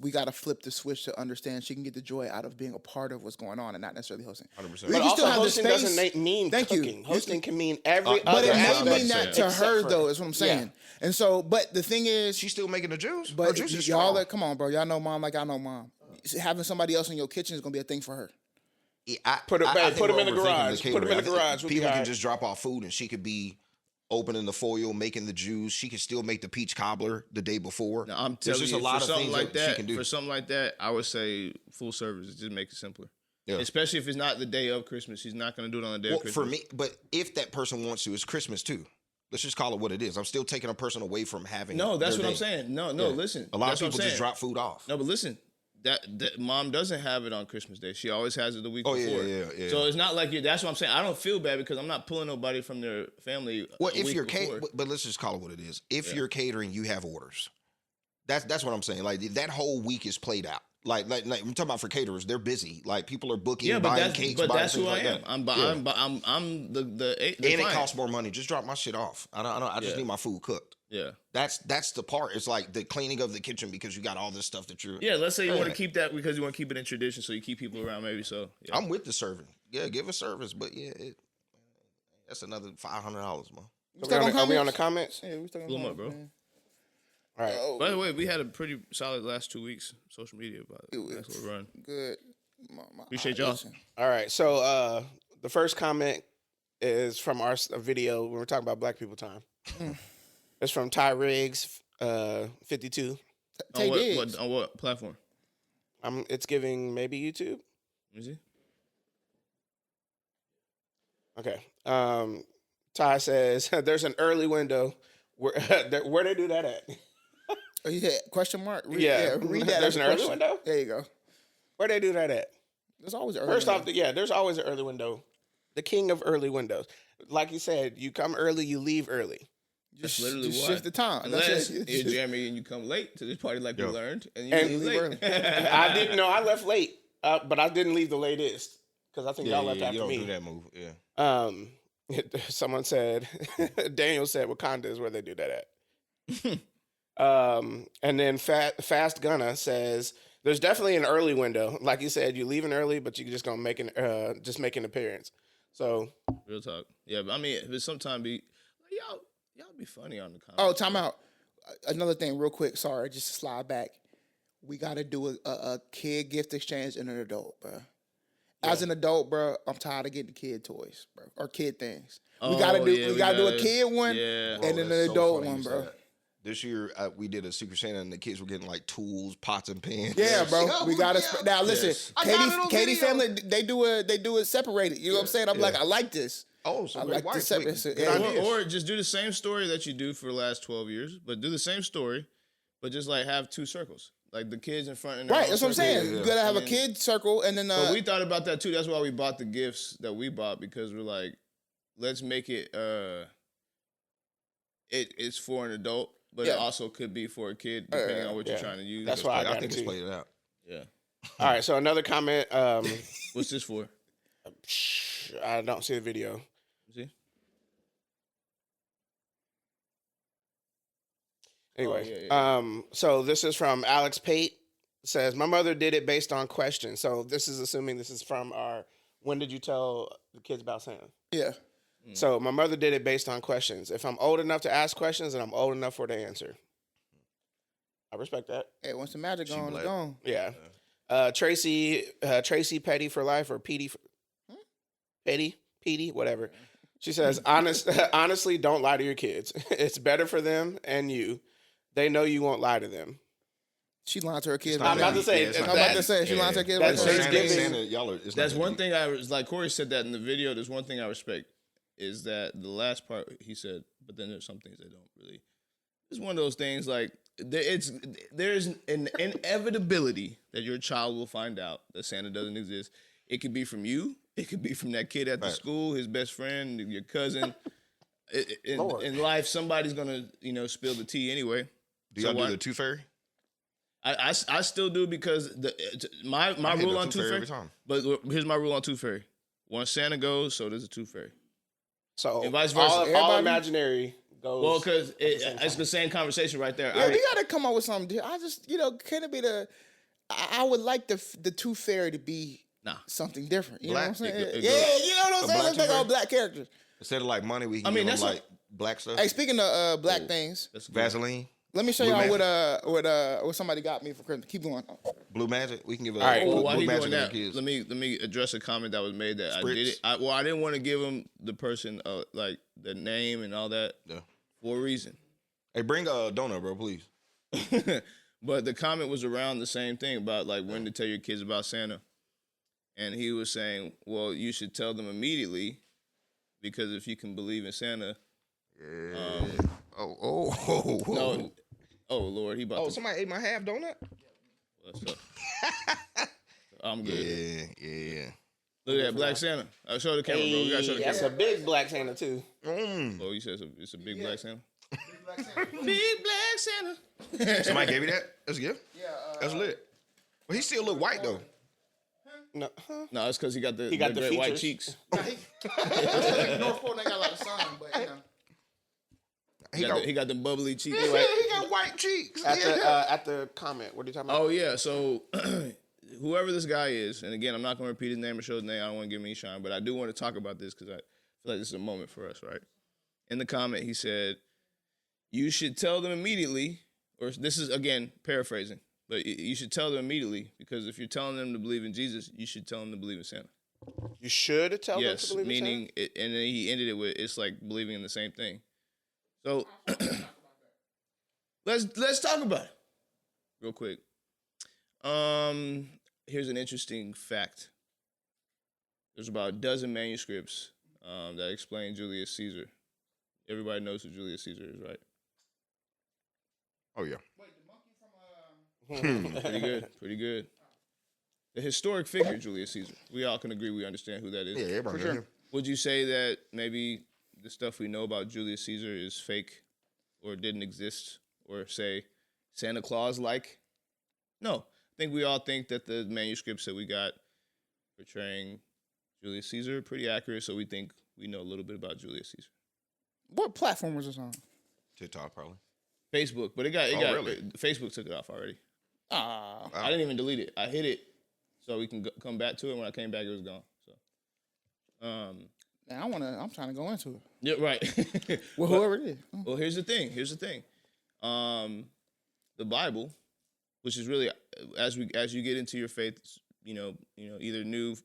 we got to flip the switch to understand she can get the joy out of being a part of what's going on and not necessarily hosting. 100%. But also, hosting doesn't mean cooking. Hosting can mean every but other it may mean aspect that to her, though, is what I'm saying. Yeah. And so, but the thing is... She's still making the juice? But y'all, come on, bro. Y'all know mom like I know mom. Having somebody else in your kitchen is going to be a thing for her. Yeah, put them in the garage. Put them in the garage. People can just drop off food and she could be opening the foil, making the juice. She can still make the peach cobbler the day before. Now, I'm telling you, a lot of things like that, she can do. For something like that, I would say full service. Just make it simpler. Yeah. Especially if it's not the day of Christmas. She's not going to do it on the day of Christmas. For me, but if that person wants to, it's Christmas too. Let's just call it what it is. I'm still taking a person away from having. No, that's what I'm saying. No, listen. A lot of people just drop food off. No, but listen. That mom doesn't have it on Christmas Day. She always has it the week before. Yeah. So it's not like that's what I'm saying. I don't feel bad because I'm not pulling nobody from their family. Well, if you're catering, but let's just call it what it is. If you're catering, you have orders. That's what I'm saying. Like that whole week is played out. Like I'm talking about for caterers, they're busy. Like people are booking, buying cakes. But that's who I am. I'm the and it costs more money. Just drop my shit off. I just need my food cooked. Yeah, that's the part. It's like the cleaning of the kitchen because you got all this stuff that you're. Yeah, let's say you want to keep that because you want to keep it in tradition, so you keep people around. Maybe so. Yeah. I'm with the serving. Yeah, give a service, but that's another $500, man. Are we on the comments? Yeah, we talking about them up, bro. Man. All right. By the way, we had a pretty solid last 2 weeks social media. Nice little run. Good. Appreciate y'all. All right, so the first comment is from our video when we're talking about Black People time. It's from Ty Riggs, 52. On what platform? It's giving maybe YouTube. Let me see. Okay. Ty says there's an early window where they do that at. Oh, yeah, question mark? Read that. There's an early window? There you go. Where they do that at? There's always an early First window. off, there's always an early window. The king of early windows. Like you said, you come early, you leave early. That's literally just why. shift the time. Unless you're Jeremy and you come late to this party like we learned. And you leave late. I didn't know. I left late, but I didn't leave the latest because I think y'all left after you don't me. do that move. Yeah. Someone said, Daniel said Wakanda is where they do that at. And then Fast Gunna says, there's definitely an early window. Like you said, you leaving early, but you're just going to make an appearance. So. Real talk. Yeah, but I mean, but sometimes y'all be funny on the comments. Oh, time out. Another thing real quick. Sorry, just to slide back. We got to do a kid gift exchange and an adult, bro. As an adult, bro, I'm tired of getting kid toys, bro, or kid things. We gotta do a kid one and then an adult one, bro. This year we did a Secret Santa and the kids were getting like tools, pots, and pans. Yeah, bro. We gotta now. Listen, Katie family, they do it separated. You know what I'm saying? I'm like, I like this. Oh, so I like this separate. Or just do the same story that you do for the last 12 years, but do the same story, but just like have two circles. Like the kids in front and right, that's what I'm saying. Yeah. You gotta have a kid circle and then. But we thought about that too. That's why we bought the gifts that we bought because we're like, let's make it. It's for an adult, but it also could be for a kid depending on what you're trying to use. That's why I think it's played it out. Yeah. All right. So another comment. What's this for? I don't see the video. See. Anyway, so this is from Alex Pate. It says, my mother did it based on questions. So this is assuming this is from our, when did you tell the kids about Santa? Yeah. So my mother did it based on questions. If I'm old enough to ask questions, then I'm old enough for the answer. I respect that. Hey, once the magic gone, it's gone. Yeah. Tracy Petty for life or Petey, Petey, whatever. She says, honestly, don't lie to your kids. It's better for them and you. They know you won't lie to them. She lied to her kids. I'm about to say. She lied to her kids. That's one thing I was like. Corey said that in the video. There's one thing I respect is that the last part he said, but then there's some things that don't really. It's one of those things like there's an inevitability that your child will find out that Santa doesn't exist. It could be from you. It could be from that kid at the school, his best friend, your cousin. In life, somebody's gonna spill the tea anyway. Do y'all do the Tooth Fairy? I still do because my rule on Tooth Fairy. But here's my rule on Tooth Fairy: once Santa goes, so does a Tooth Fairy. So and vice versa. All imaginary goes. Well, because it's the same conversation right there. Yeah, we gotta come up with something. I just can it be I would like the Tooth Fairy to be something different. You know what I'm saying? Yeah, you know what I'm saying. Let's make all black characters. Instead of like money, we can give them like black stuff. Hey, speaking of black things, Vaseline. Let me show y'all what somebody got me for Christmas. Keep going. Blue Magic. We can give all right. Well, while Blue he Magic doing that, kids. let me address a comment that was made that Spritz. I did it. I didn't want to give him the person like the name and all that for a reason. Hey, bring a donut, bro, please. But the comment was around the same thing about like when to tell your kids about Santa, and he was saying, well, you should tell them immediately because if you can believe in Santa. No. Oh Lord, he about. Oh, somebody ate my half donut. What's up? I'm good. Yeah. Look at that Black Santa. I'll show the camera, bro. We gotta show the camera. That's a big Black Santa too. Oh, you said it's a big Black Santa. Big Black Santa. Somebody gave you that? That's a gift. Yeah, that's lit. Well, he still look white though. No, it's because he got the great white cheeks. North Pole, they got a lot of sun, but He got them bubbly cheeks. He got white cheeks. At the comment, what are you talking about? Oh yeah, so whoever this guy is, and again, I'm not going to repeat his name or show his name. I don't want to give him any shine, but I do want to talk about this because I feel like this is a moment for us, right? In the comment, he said, "You should tell them immediately," or this is again paraphrasing. But you should tell them immediately, because if you're telling them to believe in Jesus, you should tell them to believe in Santa. You should tell them to believe in Santa? Meaning, and then he ended it with, it's like believing in the same thing. So let's talk about it real quick. Here's an interesting fact. There's about a dozen manuscripts that explain Julius Caesar. Everybody knows who Julius Caesar is, right? Oh, yeah. Wait, the monkey from Pretty good. The historic figure, Julius Caesar. We all can agree we understand who that is. Yeah, everybody. For sure. Would you say that maybe the stuff we know about Julius Caesar is fake or didn't exist, or say Santa Claus-like? No. I think we all think that the manuscripts that we got portraying Julius Caesar are pretty accurate, so we think we know a little bit about Julius Caesar. What platform was this on? TikTok, probably. Facebook, but it got really? Facebook took it off already. Ah, I didn't even delete it. I hit it so we can come back to it. When I came back, it was gone. So, now I'm trying to go into it. Yeah, right. Well, whoever it is. Well, here's the thing. The Bible, which is really as you get into your faith, either new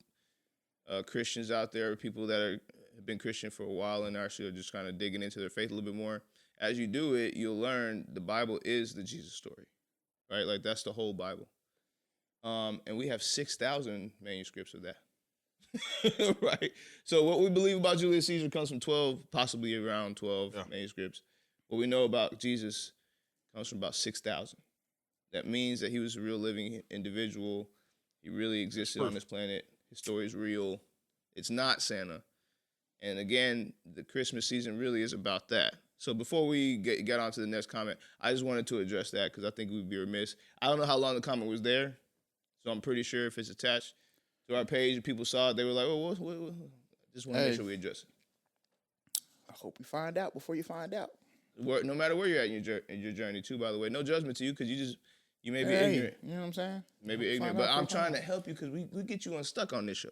Christians out there or people that have been Christian for a while and actually are just kind of digging into their faith a little bit more. As you do it, you'll learn the Bible is the Jesus story, right? Like that's the whole Bible. And we have 6,000 manuscripts of that, right? So what we believe about Julius Caesar comes from 12, possibly around 12 manuscripts. What we know about Jesus comes from about 6,000. That means that he was a real living individual. He really existed on this planet. His story is real. It's not Santa. And again, the Christmas season really is about that. So before we get on to the next comment, I just wanted to address that because I think we'd be remiss. I don't know how long the comment was there, so I'm pretty sure if it's attached to our page and people saw it, they were like, oh, what? Just want to make sure we address it. I hope you find out before you find out. No matter where you're at in your journey, too, by the way. No judgment to you because you may be ignorant. You know what I'm saying? Maybe ignorant, but I'm trying to help you because we get you unstuck on this show.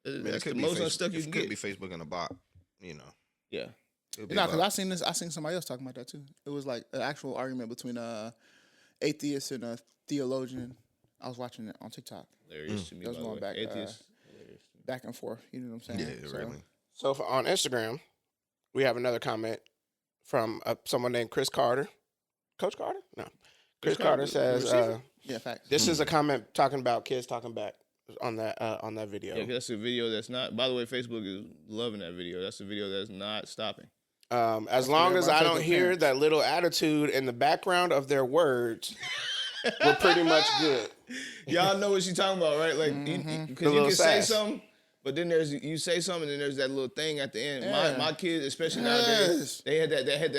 That's the most unstuck you can get. It could be Facebook and a bot, Yeah. No, because I seen somebody else talking about that too. It was like an actual argument between atheist and a theologian. I was watching it on TikTok. Hilarious to me, that was going back, back and forth. You know what I'm saying? Yeah, really. So on Instagram, we have another comment from someone named Chris Carter. Coach Carter? No. Chris Carter says, yeah, facts. This is a comment talking about kids talking back on that video. Yeah, that's a video that's not. By the way, Facebook is loving that video. That's a video that's not stopping. As long as I don't hear that little attitude in the background of their words, we're pretty much good. Y'all know what she's talking about, right? Like, because you can say something, but then you say something, and then there's that little thing at the end. Yeah. My kids, especially nowadays, they had that at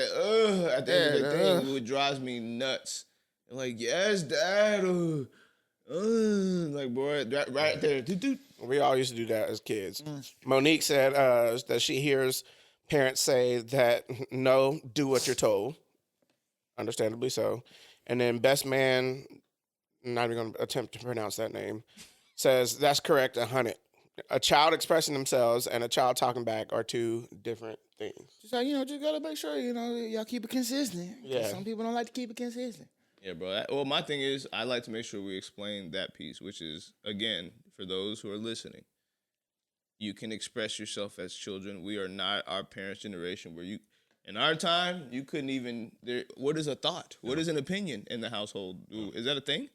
the end of the thing, which drives me nuts. They're like, yes, Dad. Like, boy, right there. We all used to do that as kids. Monique said that she hears parents say that, no, do what you're told. Understandably so. And then Best Man, I'm not even going to attempt to pronounce that name, says that's correct, 100. A child expressing themselves and a child talking back are two different things. So, just got to make sure, y'all keep it consistent. Yeah. Some people don't like to keep it consistent. Yeah, bro. Well, my thing is, I like to make sure we explain that piece, which is, again, for those who are listening, you can express yourself as children. We are not our parents' generation where in our time, you couldn't even, what is a thought? What is an opinion in the household? Is that a thing?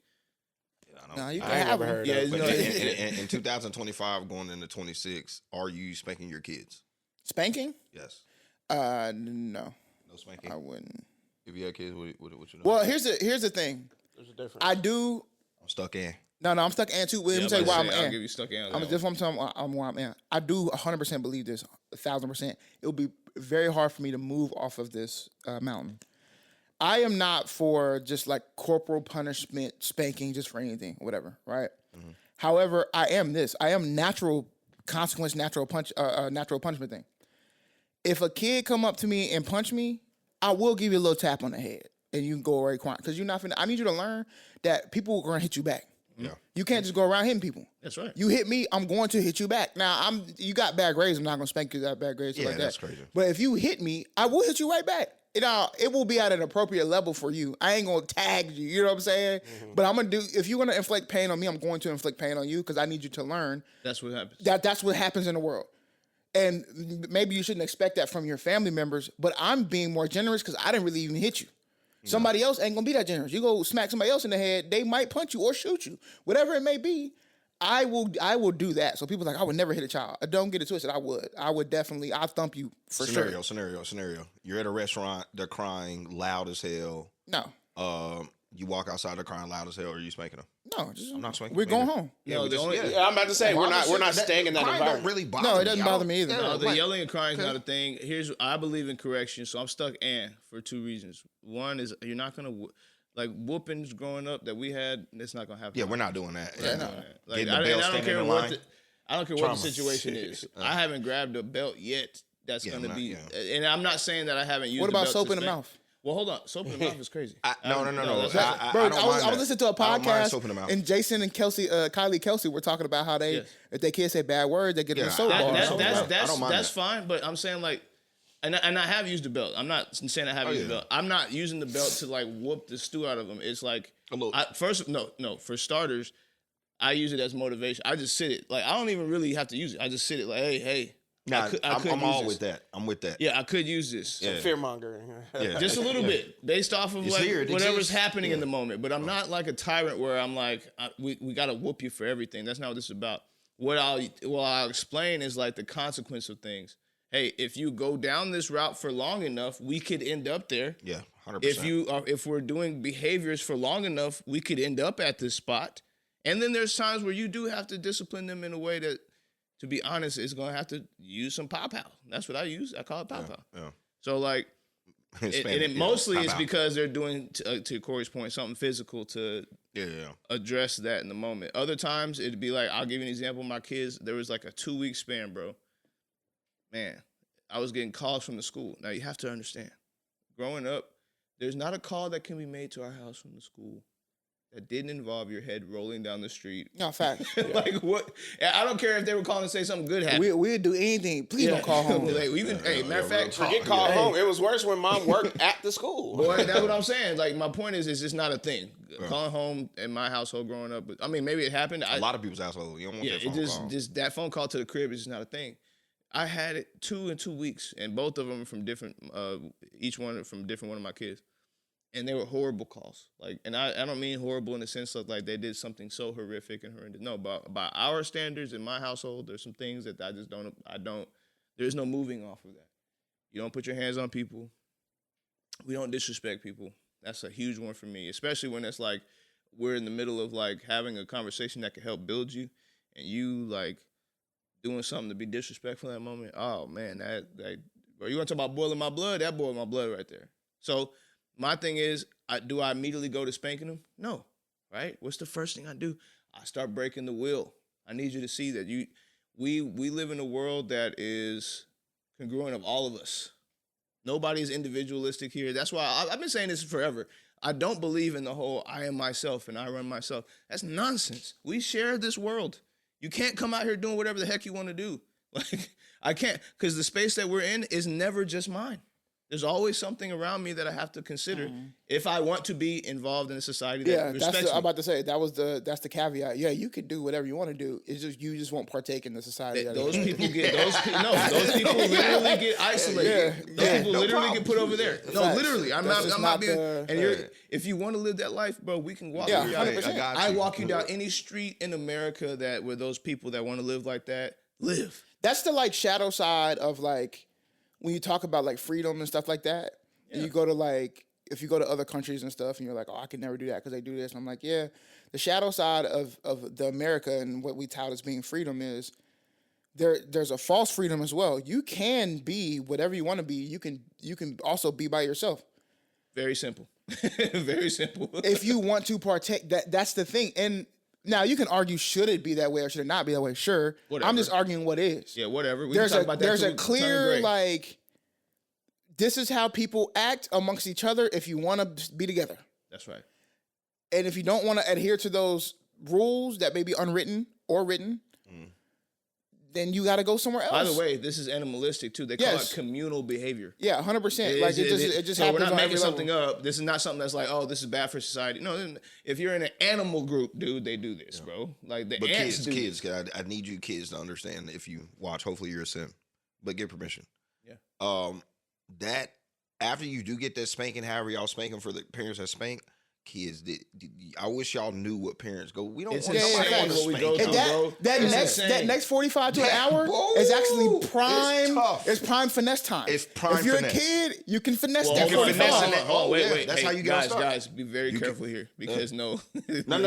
No, you I never heard of it. In 2025, going into 26, are you spanking your kids? Spanking? Yes. No. No spanking? I wouldn't. If you had kids, what you doing? Well, here's the thing. There's a difference. I do. I'm stuck in. No, I'm stuck in too. Let me tell you why I'm in. I'll give you stuck in. I'm why I'm in. I do 100% believe this, 1,000%. It will be very hard for me to move off of this mountain. I am not for just like corporal punishment, spanking, just for anything, whatever, right? Mm-hmm. However, I am this. I am natural consequence, natural punishment thing. If a kid come up to me and punch me, I will give you a little tap on the head, and you can go away crying. Because you're not finna. I need you to learn that people are gonna hit you back. Yeah. You can't just go around hitting people. That's right. You hit me, I'm going to hit you back. Now, you got bad grades. I'm not gonna spank you. Got bad grades like that. That's crazy. But if you hit me, I will hit you right back. it will be at an appropriate level for you. I ain't gonna tag you. You know what I'm saying? Mm-hmm. But I'm gonna do. If you're gonna inflict pain on me, I'm going to inflict pain on you because I need you to learn. That's what happens. That's what happens in the world. And maybe you shouldn't expect that from your family members. But I'm being more generous because I didn't really even hit you. Somebody else ain't gonna be that generous. You go smack somebody else in the head, they might punch you or shoot you, whatever it may be. I will do that. So people are like, I would never hit a child. Don't get it twisted. I would definitely. I'll thump you for sure. Scenario. You're at a restaurant. They're crying loud as hell. No. You walk outside. They're crying loud as hell. Are you spanking them? No, I'm not spanking. We're going home. Yeah, I'm about to say we're not staying in that environment. Don't really bother no, it doesn't bother me either. No, the yelling and crying is not a thing. I believe in correction, so I'm stuck for 2 reasons. One is you're not gonna like whoopings growing up that we had. It's not gonna happen. Yeah, we're not doing that. Yeah, no. Like I don't care what the situation is. I haven't grabbed a belt yet. That's gonna be, and I'm not saying that I haven't used. What about the belt soap in the mouth? Well, hold on. Soap in the mouth is crazy. No. I was listening to a podcast, and Jason and Kylie Kelsey were talking about how if their kids say bad words, they get in a soap bar. That's fine, but I'm saying like, and I have used the belt. I'm not saying I haven't used the belt. I'm not using the belt to like whoop the stew out of them. It's like for starters, I use it as motivation. I just sit it. Like I don't even really have to use it. I just sit it like, hey. Nah, I'm all with that. I'm with that. Yeah, I could use this. Yeah. Fear mongering. Just a little bit based off of like whatever's happening in the moment. But I'm not like a tyrant where I'm like, we got to whoop you for everything. That's not what this is about. What I'll explain is like the consequence of things. Hey, if you go down this route for long enough, we could end up there. Yeah, 100%. If we're doing behaviors for long enough, we could end up at this spot. And then there's times where you do have to discipline them in a way that, to be honest, it's going to have to use some pow-pow. That's what I use. I call it pow-pow. Yeah. So, like, mostly it's because they're doing, to Corey's point, something physical to address that in the moment. Other times, it'd be like, I'll give you an example. My kids, there was like a 2-week span, bro. Man, I was getting calls from the school. Now, you have to understand, growing up, there's not a call that can be made to our house from the school that didn't involve your head rolling down the street. No, fact. Like what? I don't care if they were calling to say something good happened. We'd do anything. Please don't call home. Like, matter of fact, forget call home. It was worse when mom worked at the school. Boy, that's what I'm saying. Like my point is, it's just not a thing. Calling home in my household growing up. I mean, maybe it happened. A lot of people's household. You don't want that phone call. Just that phone call to the crib is just not a thing. I had it 2 in 2 weeks, and both of them from different. Each one from different one of my kids. And they were horrible calls. Like, and I don't mean horrible in the sense of like they did something so horrific and horrendous. No, by our standards in my household, there's some things that I don't, there's no moving off of that. You don't put your hands on people. We don't disrespect people. That's a huge one for me, especially when it's like we're in the middle of like having a conversation that can help build you and you like doing something to be disrespectful in that moment. Oh man, bro, you want to talk about boiling my blood? That boiled my blood right there. So, my thing is, do I immediately go to spanking them? No, right? What's the first thing I do? I start breaking the will. I need you to see that we live in a world that is congruent of all of us. Nobody's individualistic here. That's why I've been saying this forever. I don't believe in the whole I am myself and I run myself. That's nonsense. We share this world. You can't come out here doing whatever the heck you want to do. Like I can't, because the space that we're in is never just mine. There's always something around me that I have to consider if I want to be involved in a society that respects me. I'm about to say that's the caveat. Yeah, you can do whatever you want to do. It's just you just won't partake in the society. Those people literally get isolated. Those people literally get put over there. No, literally. I'm not being. And if you want to live that life, bro, we can walk you down. I walk you down any street in America where those people that want to live like that live. That's the like shadow side of like. When you talk about like freedom and stuff like that, and you go to like, if you go to other countries and stuff and you're like, oh, I could never do that because they do this. And I'm like, yeah, the shadow side of the America and what we tout as being freedom is there's a false freedom as well. You can be whatever you want to be. You can also be by yourself. Very simple. Very simple. If you want to partake, that's the thing. And now you can argue, should it be that way or should it not be that way? Sure. Whatever. I'm just arguing what is. Yeah, whatever. There's a clear, like, this is how people act amongst each other if you want to be together. That's right. And if you don't want to adhere to those rules that may be unwritten or written, then you got to go somewhere else. By the way, this is animalistic too. They call it communal behavior. Yeah, 100%. Like it just so happens. We're not making level. something up. This is not something that's like, oh, this is bad for society. No, if you're in an animal group, dude, they do this, bro. Like the ants kids, I need you kids to understand. If you watch, hopefully you're a sim, but get permission. Yeah. That after you do get that spanking, however y'all spanking for the parents that spank. Kids, I wish y'all knew what parents go. We don't want insane what we go through, bro. That next 45 to an hour is actually prime. It's prime finesse time. It's prime. If you're finesse. a kid, you can finesse that. You can finesse that. Oh, wait. That's hey, how you guys start. Guys, be very careful here because no. No.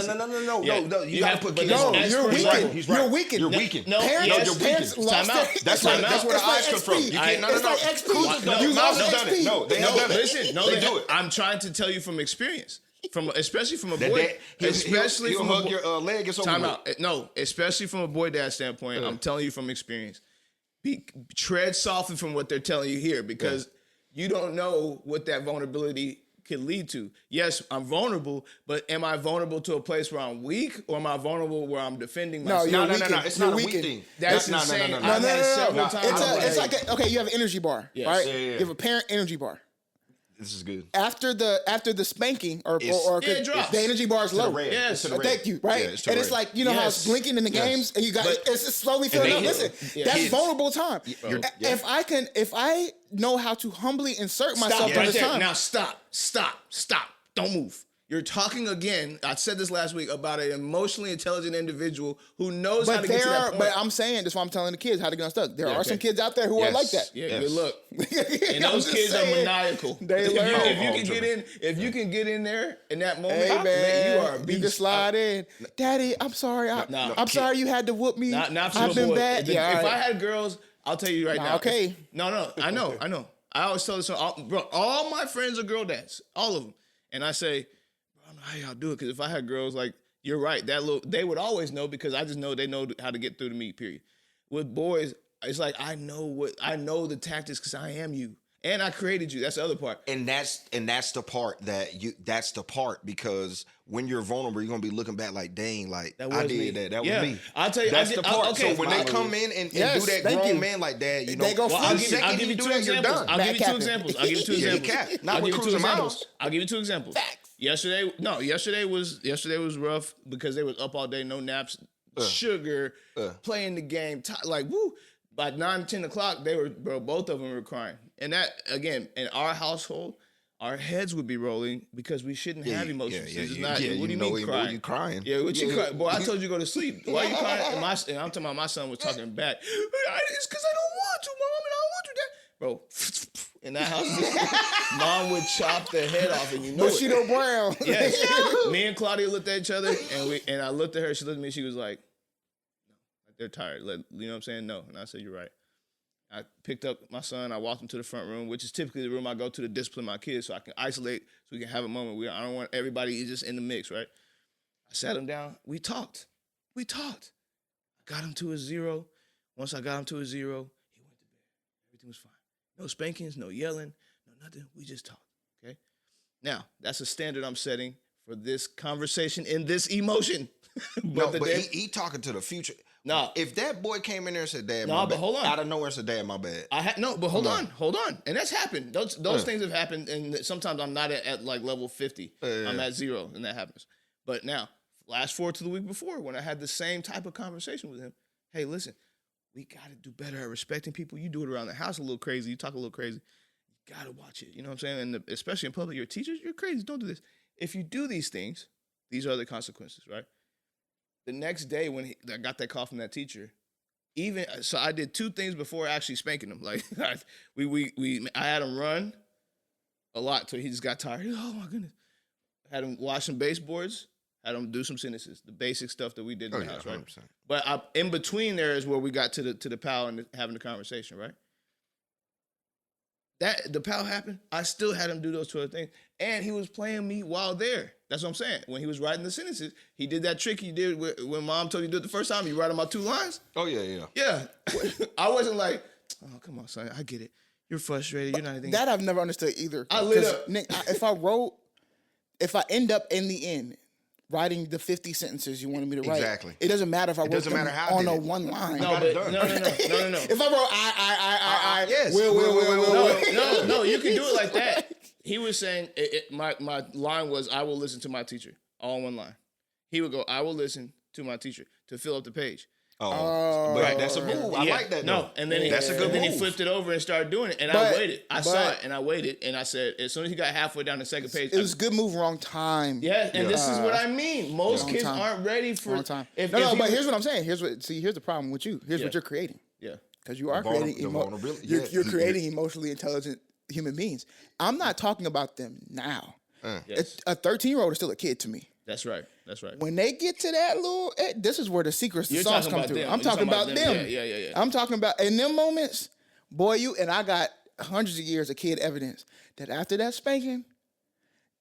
You gotta put kids. No, you're weakened. He's right. You're weakened. You're weakened. No, parents lost their. That's where the eyes come from. You can't. It's like XP. You lost XP. No, they have done it. Listen, they do it. I'm trying to tell you from experience. Especially from a boy, he'll hug your leg. It's over. Time out. No, especially from a boy dad standpoint, I'm telling you from experience. Tread softly from what they're telling you here because you don't know what that vulnerability could lead to. Yes, I'm vulnerable, but am I vulnerable to a place where I'm weak, or am I vulnerable where I'm defending myself? No, it's not a weak thing. That's insane. No. It's like okay, you have an energy bar, right? Yeah. You have a parent energy bar. This is good. After the spanking or the energy bar is low. Yes, thank you. Right, and it's like how it's blinking in the games, and you got it's just slowly filling up. Listen, that's vulnerable time. If I know how to humbly insert myself in this time. Now stop. Don't move. You're talking again. I said this last week about an emotionally intelligent individual who knows how to get to that point. But I'm saying that's why I'm telling the kids how to get unstuck. There are some kids out there who are like that. Yeah, good luck. And those kids are maniacal. They learn. If you can get in there in that moment, hey, man, you are a beast. You can slide in. Daddy, I'm sorry. I'm sorry you had to whoop me. I've been bad. If I had girls, I'll tell you right now. Okay. No. I know. I always tell this. All my friends are girl dads. All of them. And I say, I don't know how y'all do it, because if I had girls, like, you're right, they would always know, because I just know they know how to get through to me, period. With boys, it's like I know the tactics because I am you. And I created you. That's the other part. And that's the part that's the part, because when you're vulnerable, you're gonna be looking back like, dang, like I did that. That was me. I'll tell you, that's the part. Okay, so when they come in and do that grown man like that, you know, I'll give you two examples. I'll give you two examples. Facts. Yesterday was rough because they was up all day, no naps, sugar, playing the game, like woo. By 9, 10 o'clock, both of them were crying. And that, again, in our household, our heads would be rolling because we shouldn't have emotions. What do you mean crying? You crying? Yeah, what you crying? Boy, I told you to go to sleep. Why are you crying? And I'm talking about my son was talking back. It's because I don't want to, Mom, and I don't want to do that. Bro, in that house, Mom would chop the head off, and you know Bushido Brown. Yes. Me and Claudia looked at each other, and I looked at her. She looked at me. She was like, they're tired. You know what I'm saying? No. And I said, you're right. I picked up my son. I walked him to the front room, which is typically the room I go to discipline my kids so I can isolate, so we can have a moment. I don't want everybody just in the mix, right? I sat him down. We talked. I got him to a 0. Once I got him to a 0, he went to bed. Everything was fine. No spankings, no yelling, no nothing. We just talked, okay? Now, that's a standard I'm setting for this conversation in this emotion. But he talking to the future. No, if that boy came in there and said, "Dad, my bad," but hold on, out of nowhere said, "Dad, my bad." But hold on, and that's happened. Those things have happened, and sometimes I'm not at like level 50. I'm at 0, and that happens. But now, flash forward to the week before when I had the same type of conversation with him. Hey, listen, we got to do better at respecting people. You do it around the house a little crazy. You talk a little crazy. You got to watch it. You know what I'm saying? And especially in public, your teachers, you're crazy. Don't do this. If you do these things, these are the consequences, right? The next day when I got that call from that teacher, so I did 2 things before actually spanking him. Like I had him run a lot till he just got tired. Oh my goodness! Had him wash some baseboards. Had him do some sentences, the basic stuff that we did in the house, 100%. Right? But in between there is where we got to the PAL and having the conversation, right? That the PAL happened. I still had him do those 2 other things, and he was playing me while there. That's what I'm saying. When he was writing the sentences, he did that trick he did when Mom told you to do it the first time. You write them out 2 lines. Oh yeah. Yeah. I wasn't like, oh come on, son, I get it. You're frustrated. You're not anything. That I've never understood either. I lit up. Nick, if I end up in the end writing the 50 sentences you wanted me to write. Exactly. It doesn't matter if I wrote them on a one line. No. If I wrote I, yes. Will. No, you can do it like that. He was saying, my line was, I will listen to my teacher, all in one line. He would go, I will listen to my teacher to fill up the page. But right. That's a move. I like that. No, and then that's a good move. He flipped it over and started doing it, and I waited. I saw it, and I waited, and I said, as soon as he got halfway down the second page, it was a good move, wrong time. Yeah, and this is what I mean. Most kids aren't ready for wrong time. But here's what I'm saying. Here's the problem with you. Here's what you're creating. Yeah, because you are creating you're creating emotionally intelligent human beings. I'm not talking about them now. Yes. A 13-year-old is still a kid to me. That's right. When they get to that little, this is where the secrets, the sauce come through. I'm talking about them. Yeah. I'm talking about in them moments, boy. I got hundreds of years of kid evidence that after that spanking,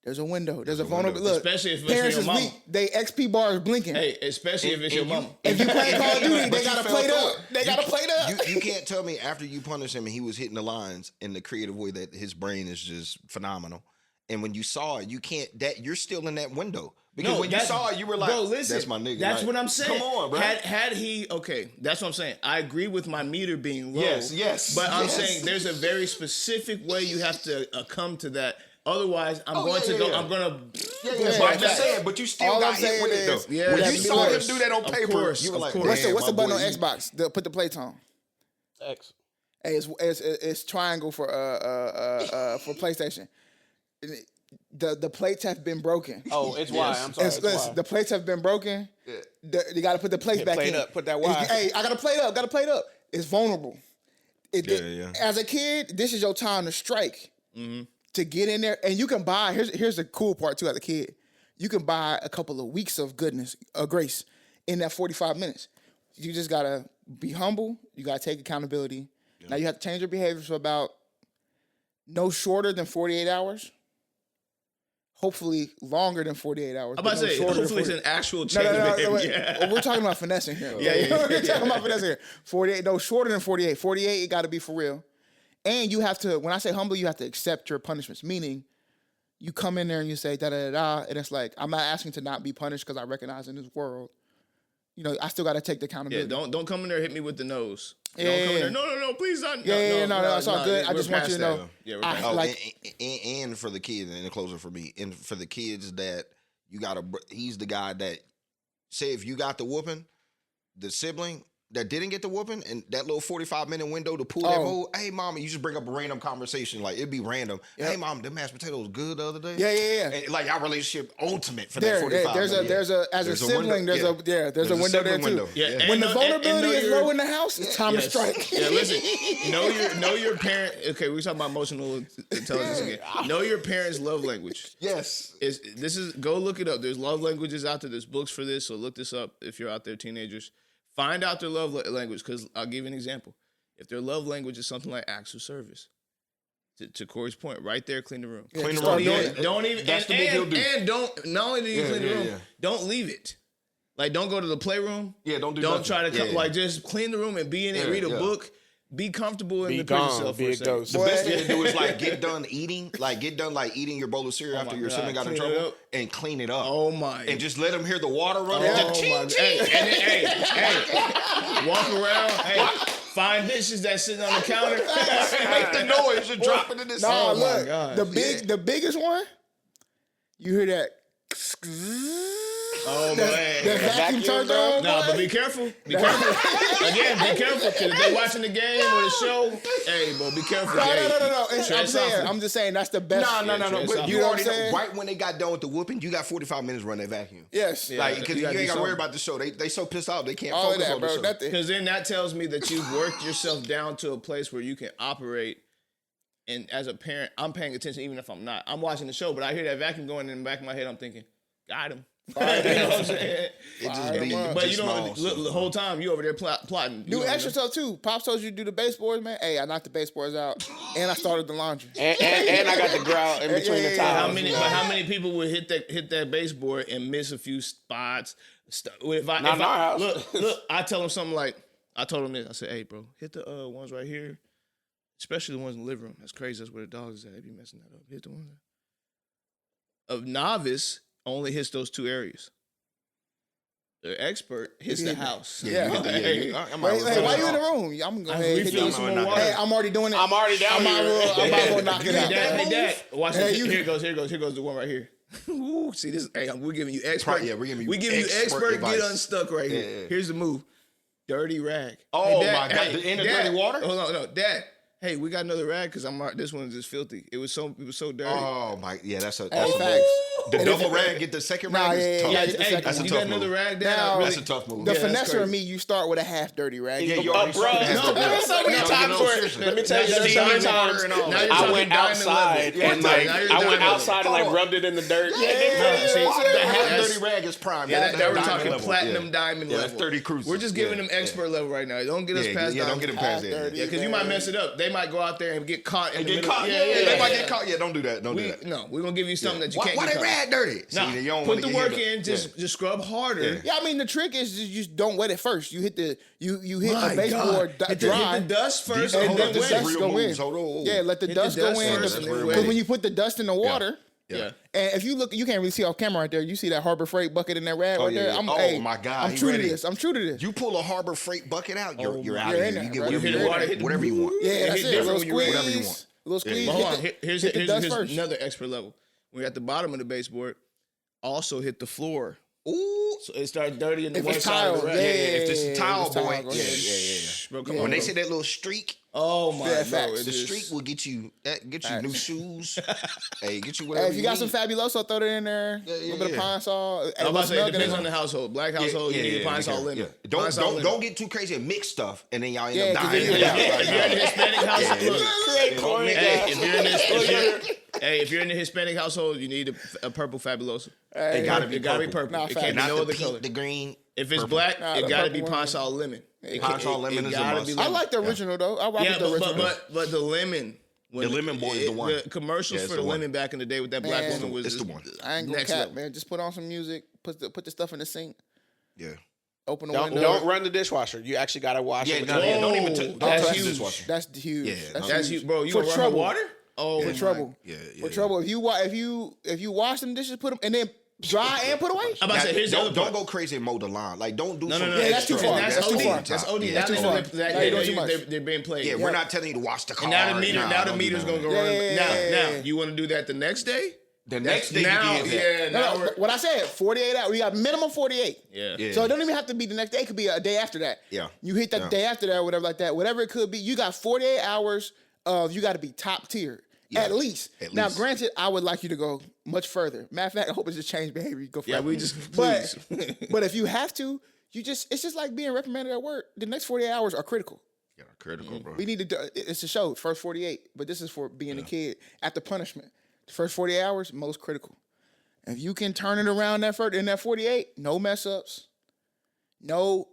there's a window. There's a vulnerable look. Especially if it's parents your mama. is weak. They XP bar is blinking. Hey, especially if it's your mama. If you play Call of Duty, they got to play up. They got to play up. You can't tell me after you punish him and he was hitting the lines in the creative way that his brain is just phenomenal. And when you saw it, you're still in that window. Because when you saw it, you were like, bro, listen, that's my nigga. That's like, what I'm saying. Come on, bro. Had he, okay, that's what I'm saying. I agree with my meter being low. Yes. But I'm saying there's a very specific way you have to come to that. Otherwise, I'm going to go. I'm going to. But I'm just saying, but you still got hit with it, though. Yeah, when you saw him do that on paper, you were like, what's the button on Xbox? Put the play tone. X. Hey, it's triangle for PlayStation. The plates have been broken. Oh, it's Y. I'm sorry. The plates have been broken. Yeah. You got to put the plates back in. Put that Y. Hey, I got to plate up. It's vulnerable. As a kid, this is your time to strike. Mm-hmm. To get in there, and you can buy. Here's the cool part too. As a kid, you can buy a couple of weeks of grace in that 45 minutes. You just gotta be humble. You gotta take accountability. Yeah. Now you have to change your behaviors for about no shorter than 48 hours. Hopefully longer than 48 hours. I'm about to say, hopefully it's an actual change. No, yeah. We're talking about finessing here. We're talking about finessing here. 48, no, shorter than 48. 48, it got to be for real. And you have to, when I say humble, you have to accept your punishments. Meaning, you come in there and you say da-da-da-da, and it's like, I'm not asking to not be punished because I recognize in this world, I still got to take the accountability. Yeah, don't come in there and hit me with the nose. Yeah, don't come in there, no, please not. No, it's all good. I just want you to know. Yeah, we're past and for the kids, and the closer for me, and for the kids that he's the guy that, say if you got the whooping, the sibling that didn't get the whooping, and that little 45-minute window to pull that move, hey, mama, you just bring up a random conversation. Like, it'd be random. Yep. Hey, mom, them mashed potatoes good the other day? Yeah. And, like, our relationship ultimate for that 45 minutes. As a sibling, there's a window there, too. Yeah. When the vulnerability is low in the house, it's time to strike. Yeah, listen, know your parent. Okay, we're talking about emotional intelligence again. Know your parents' love language. Yes. Go look it up. There's love languages out there. There's books for this, so look this up if you're out there, teenagers. Find out their love language, because I'll give you an example. If their love language is something like acts of service, to Cori's point, right there, clean the room. Yeah, clean the room. Don't even. That's the big deal. And don't. Not only do you clean the room, don't leave it. Like, don't go to the playroom. Yeah, don't do. Don't try to like just clean the room and be in it. Read a book. Be comfortable in the yourself for a second. The best thing to do is get done eating your bowl of cereal after your sibling got in trouble and clean it up. Oh my! And just let them hear the water run. Hey, walk around. Hey, find dishes that's sitting on the counter. Make the noise and drop it in the sink. Look, the biggest one. You hear that? Oh, man. The vacuum turned on? No, but be careful. Be careful. Again, be careful. Because if they're watching the game or the show, hey, boy, be careful. No. I'm just saying that's the best. No. But you know what I'm saying? Right when they got done with the whooping, you got 45 minutes to run that vacuum. Yes. Because you ain't got to worry about the show. They so pissed off, they can't focus on the show. Because then that tells me that you've worked yourself down to a place where you can operate. And as a parent, I'm paying attention even if I'm not. I'm watching the show, but I hear that vacuum going in the back of my head. I'm thinking, got him. You know what I'm saying? But you know, the whole time you over there plotting. Do extra stuff too. Pops told you to do the baseboards, man. Hey, I knocked the baseboards out, and I started the laundry. and I got the grout in between the tiles. How many people would hit that baseboard and miss a few spots? Look, I tell them something like, I told him this. I said, hey, bro, hit the ones right here, especially the ones in the living room. That's crazy. That's where the dogs is at. They be messing that up. Hit the ones. A novice only hits those two areas. The expert hits the house. Yeah. I'm Wait, why you in the room? I'm going to hit you some more water. Hey, I'm already doing it. I'm already down here. I'm about to knock it out. Hey, Dad, watch this. Here it goes the one right here. Ooh, see this? Hey, we're giving you expert. We're giving you expert advice. get unstuck right here. Yeah. Here's the move. Dirty rag. Oh, Dad, my God. In the dirty water? Hold on, no. Dad, hey, we got another rag because this one's just filthy. It was so dirty. Oh, my. Yeah, that's a Hey, move. facts. The double rag, get the second rag is tough. yeah, Hey, that's a you tough got another move. rag, Now, Dad? That's a tough move. The Yeah, that's finesser of crazy. me, you start with a half dirty rag. Yeah, you Oh, already bro, started. no, there was so many times where, let me tell you, there's so many times I went outside and like, I went outside and like rubbed it in the dirt. The half dirty rag is prime. Yeah, That's that we're diamond talking level. platinum Yeah. diamond Yeah, level. that's 30 cruises. We're just giving Yeah, them expert level right now. Don't get us past don't diamond. get them past that. dirty. Yeah, because you might mess it up. They might go out there and get caught in the Get middle. caught. Yeah, they might get caught. Yeah, don't do that. Don't do that. No, we're gonna give you something that you can't Why get they caught. rag dirty? Nah, See, you don't put wanna the get work hit in. up. Just scrub harder. Yeah, I mean the trick is you just don't wet it first. You hit the you hit My a baseboard God. dry. Hit the dust first, and and then then the dust real go in. moves. Hold on. Yeah, let the Hit the dust go dust in. first and then Because wet when it. you put the dust in the water, Yeah. and if you look, you can't really see off camera right there. You see that Harbor Freight bucket in that rag right there. yeah. Hey, My God, I'm he true to ready. this. I'm true to this. You pull a Harbor Freight bucket out, you're out You're of in here. there, You get right? whatever You you hit the want. water, hit the- Whatever you want. Yeah, Hit that's it. different Little when you wet. squeeze, Whatever you want. little squeeze. But hold on. hit Here's the dust first. another expert level. When you're at the bottom of the baseboard, also hit the floor. Ooh. So it starts dirty in the If one it's side of the tile, rag. yeah, If it's yeah, tile, it's tile, boy. go Yeah. ahead. Bro, come When on, they bro. say that little streak, Oh my Yeah, bro, facts. it the just- streak will get you new shoes. Hey, get you Hey, whatever if you got need. some Fabuloso, throw that in there. Yeah, a little bit of pine salt. I'm Hey, about to let's say it snug depends in on the household. Black household, you need a pine salt lemon. Yeah. Pine salt lemon. Don't get too crazy and mix stuff, and then y'all end Yeah, up 'cause dying. then- If you're in the Hispanic household, look. Hey, if you're in the Hispanic household, you need a purple Fabuloso. Hey, It gotta be It gotta be purple. purple. Nah, It facts. can't be Not no the other pink, color. the green. If it's purple. black, Nah, it the gotta be purple pine one. salt lemon. Pine salt lemon is a gotta must. be I lemon. like the original though. I rock Yeah, with the original. but the lemon. The lemon boy is the one. The commercials Yeah, it's for the the one. lemon back in the day with that black Man, woman was it's the one. I ain't gonna next cap, level. man. Just put on some music. Put the stuff in the sink. Yeah. Open the Don't window. run the dishwasher. You actually gotta wash it. with your hands. Don't even That's touch huge. the dishwasher. That's huge. Yeah, That's huge. you, bro. You For gonna run trouble. with water? Oh, For my- trouble. Yeah, For trouble. If you wash them dishes, put them and then dry and put away. I'm about to say here's the other don't part. go crazy and mow the lawn. Like don't do No, some yeah, that's too extra. far. That's That's too OD. far. That's OD. Yeah, Now that's they too know far. that Now you're doing too much. they're being played. Yeah, we're not telling you to wash the car. And now the meter, Nah, now the don't do meter's that. gonna go Yeah, run. yeah, yeah, Now, yeah. you want to do that the next day? The next day now, you get that. yeah, now No, we're what I said, 48 hours. You got minimum 48. yeah. Yeah. So it don't even have to be the next day. It could be a day after that. Yeah. You hit that Yeah. day after that, or whatever like that. Whatever it could be. You got 48 hours of you got to be top tier. Yeah. At least. At Now, least. granted, I would like you to go much further. Matter of fact, I hope it's just change behavior. You go further. Yeah, we just But please. but if you have to, it's just like being reprimanded at work. The next 48 hours are critical. Yeah, critical, bro. We need to do, it's a show, first 48, but this is for being a kid after punishment. The first 48 hours, most critical. If you can turn it around in that 48, no mess ups. No,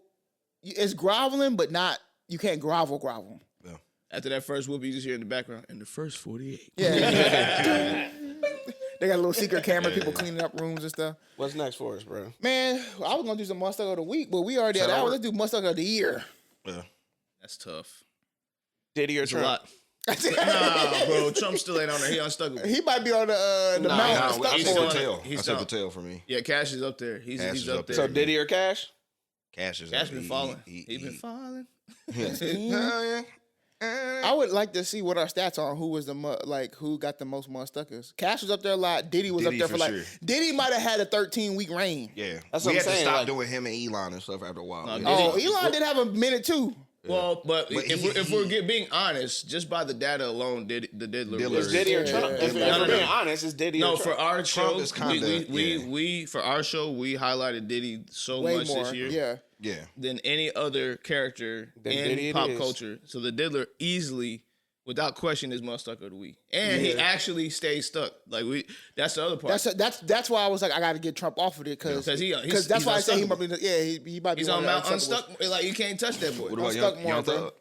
it's groveling, but not, you can't grovel. After that first whoop, you just hear in the background. In the first 48. Yeah. They got a little secret camera, people cleaning up rooms and stuff. What's next for us, bro? Man, I was going to do some Muhstucka of the week, but we already at hour. Let's do Muhstucka of the year. Yeah. That's tough. Diddy or It's a Trump? lot. Nah, bro. Trump still ain't on there. He unstuck. He might be on the Nah, mount. nah, Stuckmore. he's I still- said the tail. he's I said the still- tail for me. Yeah, Cash is up there. He's Cash is up up there. So Diddy or Cash? Cash is Cash been falling. He been falling. I would like to see what our stats are. Who was who got the most Muhstuckas? Cash was up there a lot. Diddy was Diddy up there for for sure. Diddy might have had a 13-week reign. Yeah. That's we what I'm had to saying, stop like- doing him and Elon and stuff after a while. No, Yeah. Diddy- Oh, Elon did have a minute too. Well, but But if we're being honest, just by the data alone, the Diddler. Diddler It's is- Diddy or Yeah, Trump? yeah, If yeah. we're being honest, it's Diddy No, or for Trump. our show, is kinda- we for our show we highlighted Diddy so Way much more. this year Yeah. Yeah. than any other character Then in Diddy it pop is. culture. So the Diddler easily, without question, is Muhstucka of the week, and he actually stays stuck. Like that's the other part. That's why I was like, I got to get Trump off of it because Because that's he's why I say he unstuckable. might be he might be He's one on of Mount the Unstuck. Like you can't touch that boy. What about Stuckmore, Young bro. Thug?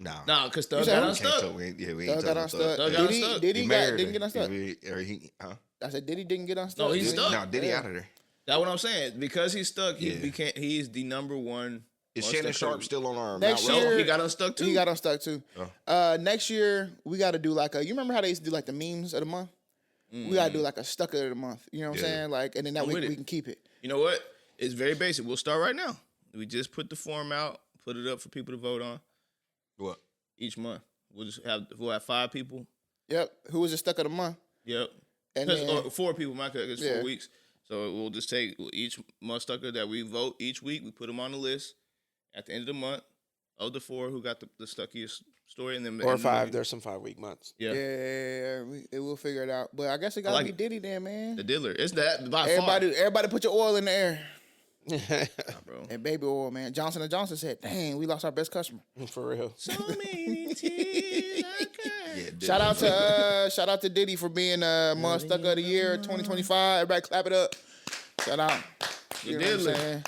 Nah. Nah, because Thug said got who? unstuck. We ain't Thug touching got unstuck. Thug got unstuck. Diddy He didn't married get her. unstuck. Huh? I said Diddy didn't get unstuck. No, he's Diddy- stuck. No, Diddy out of there. That's what I'm saying. Because he's stuck, Yeah. he is the number one. Is Muhstucka Shannon of the Sharp week. still on our Next Mount year- No, he got unstuck too. He got unstuck too. Oh. Next year we got to do like you remember how they used to do like the memes of the month? We got to do like a Stucker of the month. You know what I'm Yeah. saying? Like, and then that I'm week with it. we can keep it. You know what? It's very basic. We'll start right now. We just put the form out, put it up for people to vote on. What? Each month. We'll have 5 people. Yep. Who was the stuck of the month? Yep. And then, 4 people. It's 4 weeks. So we'll just take each Muhstucker that we vote each week. We put them on the list at the end of the month. Of the 4 who got the stuckiest story, and then or 5. There's some 5-week months. Yeah. We'll figure it out. But I guess it gotta be Diddy then, man. The Diddler. It's that by everybody put your oil in the air. Nah, bro. And baby oil, man. Johnson & Johnson said, "Dang, we lost our best customer." For real. So many tears I cried. Shout out to Diddy for being Muhstucka of the Year 2025. Everybody clap it up. Shout out. You know what I'm saying?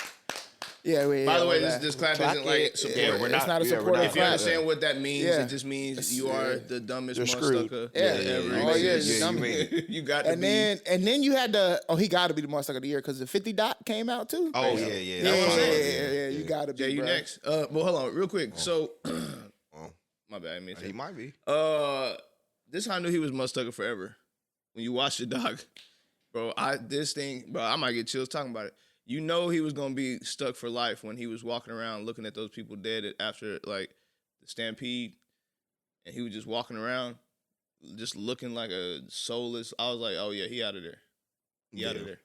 Yeah, by the way, this clap isn't like support. Yeah, it's not a supportive If you understand what that means, it just means you are the dumbest Muhstucka ever. Oh yeah, you got to be. And then you had he got to be the Muhstucka of the Year because the 50 Dot came out too. Oh yeah. Yeah, you got to be. Yeah, you next. Well, hold on, real quick. So, my bad. He might be. This is how I knew he was Muhstucka forever. When you watch the doc, bro, I might get chills talking about it. You know he was gonna be stuck for life when he was walking around looking at those people dead after like the stampede, and he was just walking around, just looking like a soulless. I was like, oh yeah, he out of there. He out of there.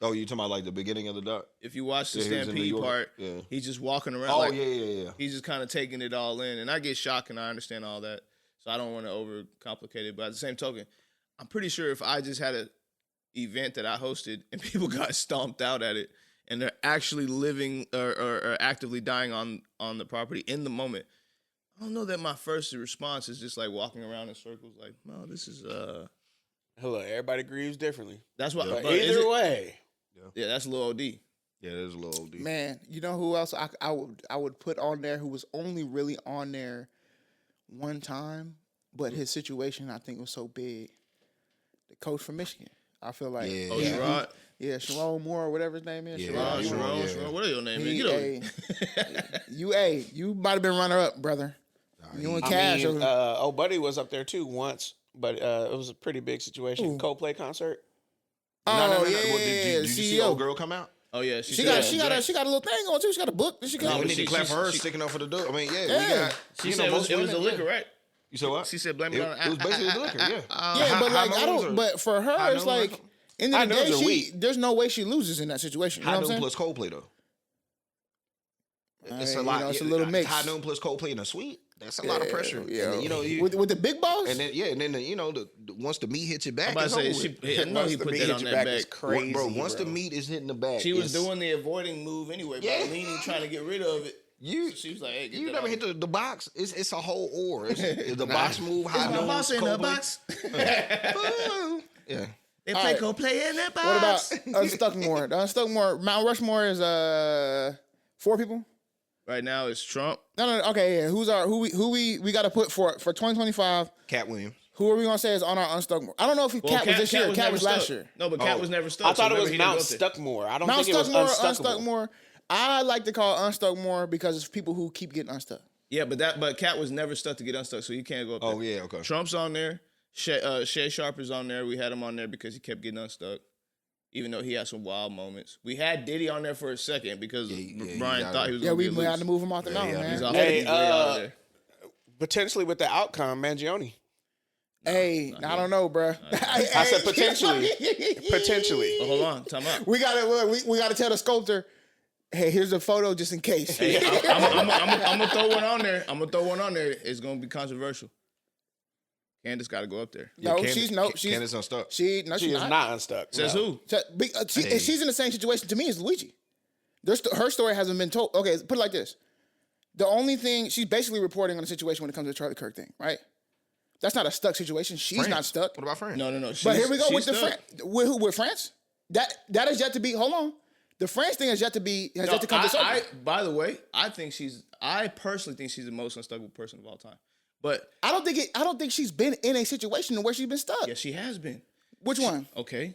Oh, you talking about like the beginning of the doc? If you watch the stampede part, he's just walking around. Oh, like, yeah. He's just kind of taking it all in, and I get shocked, and I understand all that, so I don't want to overcomplicate it. But at the same token, I'm pretty sure if I just had an event that I hosted and people got stomped out at it, and they're actually living or actively dying on the property in the moment, I don't know that my first response is just like walking around in circles like, no, this is Hello, everybody grieves differently. That's what. But either way, yeah, that's a little OD. Yeah, it is a little OD. Man, you know who else I would put on there who was only really on there one time, but his situation I think was so big. The coach from Michigan. I feel like Sherrod. Yeah, Sharon Moore or whatever his name is. Sharon. What are your name? You might have been runner up, brother. You and Cash. old buddy was up there too once, but it was a pretty big situation. Coldplay concert. No. Did you see old girl come out? Oh yeah, she got a little thing on too. She got a book that she got. We need to clap for her sticking up for the door. I mean, we got. She said it was the liquor, right? You said what? She said blame it on. It was basically the liquor. But like I don't. But for her, it's like. In the day, there's no way she loses in that situation. You know what I'm saying? Plus Coldplay though. It's a lot. It's a little mix. High noon plus Coldplay in a suite. That's a lot of pressure. Yeah, with the big boss. And then once the meat hits your back, I'm about to say he put that on that back. Crazy, bro. Once the meat is hitting the back, she was doing the avoiding move anyway, by leaning, trying to get rid of it. So she was like, "Hey, you never hit the box. It's a whole or. It's the box move. High noon. Boss in the box. Yeah. They play Coldplay in that box. What about Stuckmore? Stuckmore. Mount Rushmore is 4 people. Right now it's Trump. No. Okay, yeah. Who we got to put for 2025? Cat Williams. Who are we gonna say is on our UnStuck? I don't know if Cat was this year. Cat was last year. No, but Cat was never stuck. I thought it was Mount Stuckmore. I don't think it was Unstuckmore. I like to call Unstuckmore because it's people who keep getting unstuck. Yeah, but Cat was never stuck to get unstuck, so you can't go up there. Oh yeah, okay. Trump's on there. Shay Sharp is on there. We had him on there because he kept getting unstuck, even though he had some wild moments. We had Diddy on there for a second because Brian thought he was going to we had to move him off the mountain, man. Hey, potentially with the outcome, Mangione. Hey, I don't know, bro. I said potentially. Potentially. Oh, hold on, time out. We gotta tell the sculptor, hey, here's a photo just in case. Hey, I'm gonna throw one on there. It's gonna be controversial. Candace got to go up there. She's Candace unstuck. She is not unstuck. Says who? She's in the same situation to me as Luigi. Her story hasn't been told. Okay, put it like this. The only thing, she's basically reporting on the situation when it comes to the Charlie Kirk thing, right? That's not a stuck situation. She's not stuck. What about France? No. But here we go with with France. That is yet to be. Hold on. The France thing has yet to come to surface. By the way, I personally think she's the most unstuckable person of all time. But I don't think she's been in a situation where she's been stuck. Yeah, she has been. Which one? Okay.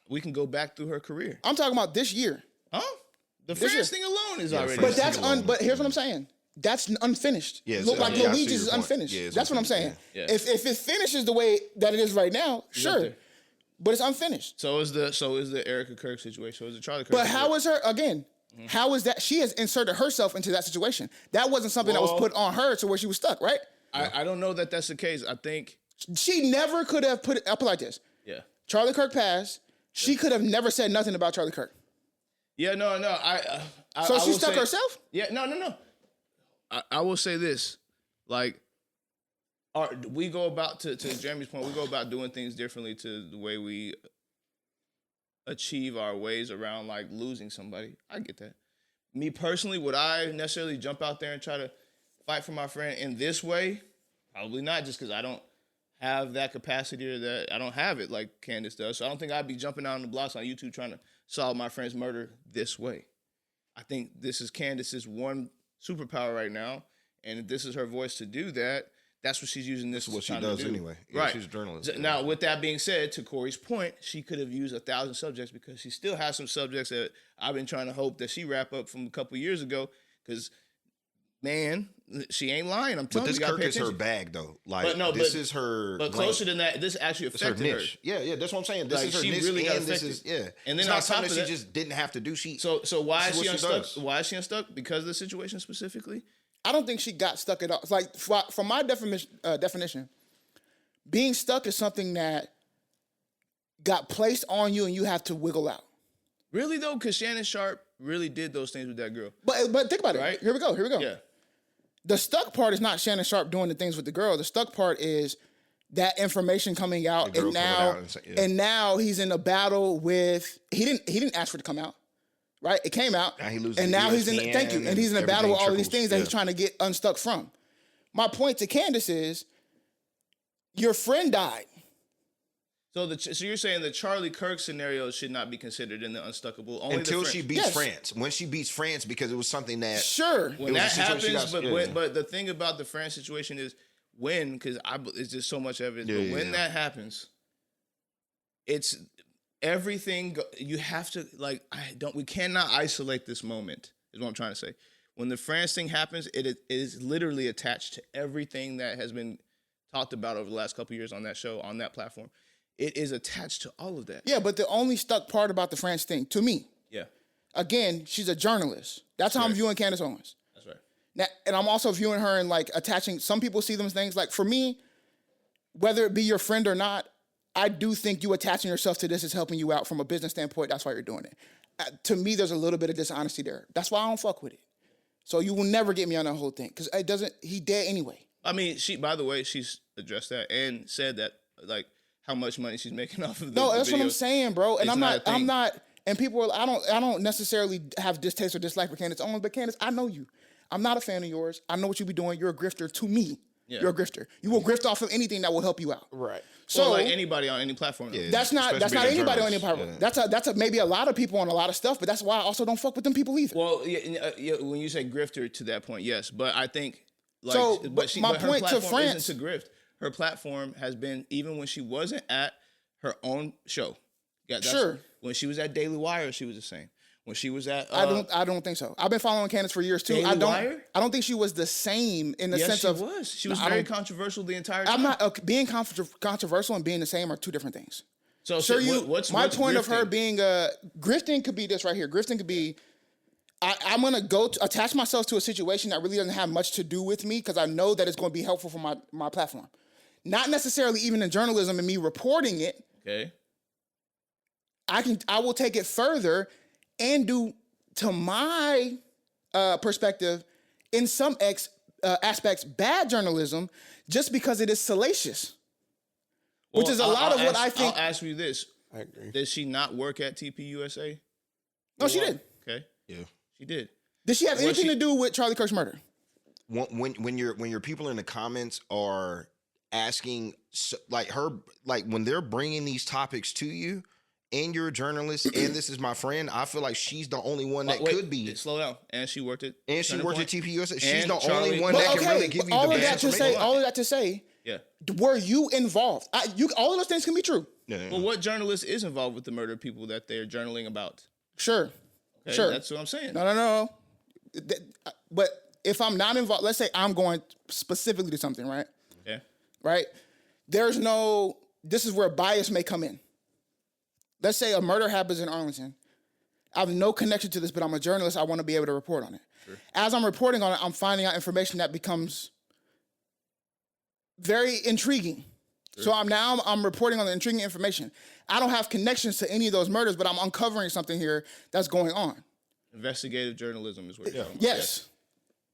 We can go back through her career. I'm talking about this year. Huh? The France thing alone is already. But but here's what I'm saying. That's unfinished. Yeah, Look like Luigi's is unfinished. That's what I'm saying. Yeah. If it finishes the way that it is right now, sure. but it's unfinished. So is the Erica Kirk situation. So is the Charlie Kirk But situation. how is her, again, how is that? She has inserted herself into that situation. That wasn't something that was put on her to where she was stuck, right? I don't know that that's the case. I think she never could have put it up like this. Yeah. Charlie Kirk passed. She could have never said nothing about Charlie Kirk. Yeah, no. So she will stuck say, herself? Yeah, no. I will say this, like, we go about to Jeremy's point. We go about doing things differently to the way we achieve our ways around like losing somebody. I get that. Me personally, would I necessarily jump out there and try to fight for my friend in this way? Probably not, just because I don't have that capacity or that I don't have it like Candace does. So I don't think I'd be jumping out on the blocks on YouTube trying to solve my friend's murder this way. I think this is Candace's one superpower right now, and if this is her voice to do that, that's what she's using this. That's what she does anyway. Yeah, right. She's a journalist. Now, with that being said, to Cori's point, she could have used 1,000 subjects because she still has some subjects that I've been trying to hope that she wrap up from a couple years ago. Because, man, she ain't lying. I'm telling you. But this Kirk is her bag, though. Like, this is her. But closer than that, this actually affected her. Yeah, that's what I'm saying. This is her she niche, really got and this affected. is And then it's on not top something of that that, she just didn't have to do. So why is she unstuck? Does. Why is she unstuck? Because of the situation specifically? I don't think she got stuck at all. It's like, from my definition, being stuck is something that got placed on you and you have to wiggle out. Really, though? Because Shannon Sharp really did those things with that girl. But think about it. Right? Here we go. Yeah. The stuck part is not Shannon Sharp doing the things with the girl. The stuck part is that information coming out, and now he's in a battle with. He didn't ask for it to come out, right? It came out, and now he's in. Thank you, and he's in a battle with all of these things that he's trying to get unstuck from. My point to Candace is, your friend died. So you're saying the Charlie Kirk scenario should not be considered in the unstuckable only until she beats France. When she beats France, because it was something that when that happens. But the thing about the France situation is because it's just so much evidence. But when that happens, it's everything. You have to we cannot isolate this moment. Is what I'm trying to say. When the France thing happens, it is literally attached to everything that has been talked about over the last couple of years on that show, on that platform. It is attached to all of that. Yeah, but the only stuck part about the France thing, to me, again, she's a journalist. That's how I'm viewing Candace Owens. That's right. Now, and I'm also viewing her and attaching. Some people see them things like, for me, whether it be your friend or not, I do think you attaching yourself to this is helping you out from a business standpoint. That's why you're doing it. To me, there's a little bit of dishonesty there. That's why I don't fuck with it. So you will never get me on that whole thing because it doesn't. He dead anyway. I mean, by the way, she's addressed that and said that how much money she's making off of the that's videos. what I'm saying, bro. And I'm not. And people are. I don't necessarily have distaste or dislike for Candace Owens, but Candace, I know you. I'm not a fan of yours. I know what you be doing. You're a grifter to me. Yeah. You're a grifter. You will grift off of anything that will help you out. Right. So anybody on any platform. Yeah, that's not anybody on any platform. Yeah. That's maybe a lot of people on a lot of stuff, but that's why I also don't fuck with them people either. Well, when you say grifter to that point, yes, but I think my point to France isn't to grift. Her platform has been, even when she wasn't at her own show. Yeah, sure. When she was at Daily Wire, she was the same. When she was at, I don't think so. I've been following Candace for years too. Daily Wire? I don't think she was the same in the sense of. She was very controversial the entire time. I'm not being controversial and being the same are two different things. So what's my point grifting? of her being grifting could be this right here. Grifting could be. I'm gonna attach myself to a situation that really doesn't have much to do with me because I know that it's going to be helpful for my platform. Not necessarily even in journalism and me reporting it. Okay. I will take it further and do, to my perspective, in some aspects, bad journalism just because it is salacious. Well, which is a lot of what I think. I'll ask you this. I agree. Did she not work at TPUSA? No, she did. Okay. Yeah. She did. Did she have anything to do with Charlie Kirk's murder? When your people in the comments are asking when they're bringing these topics to you and you're a journalist and this is my friend, I feel like she's the only one that could be. Slow down. And she worked at TPUSA. She's the only one that can really give you all the of that to say. All of that to say. Yeah. Were you involved? All of those things can be true. Yeah. Well, what journalist is involved with the murder of people that they're journaling about? Sure. Okay, sure. That's what I'm saying. No. But if I'm not involved, let's say I'm going specifically to something, right? Okay. Right? This is where bias may come in. let's say a murder happens in Arlington. I have no connection to this, but I'm a journalist. I want to be able to report on it. Sure. As I'm reporting on it, I'm finding out information that becomes very intriguing. Sure. So I'm reporting on the intriguing information. I don't have connections to any of those murders, but I'm uncovering something here that's going on. Investigative journalism is what you're talking about. Yes.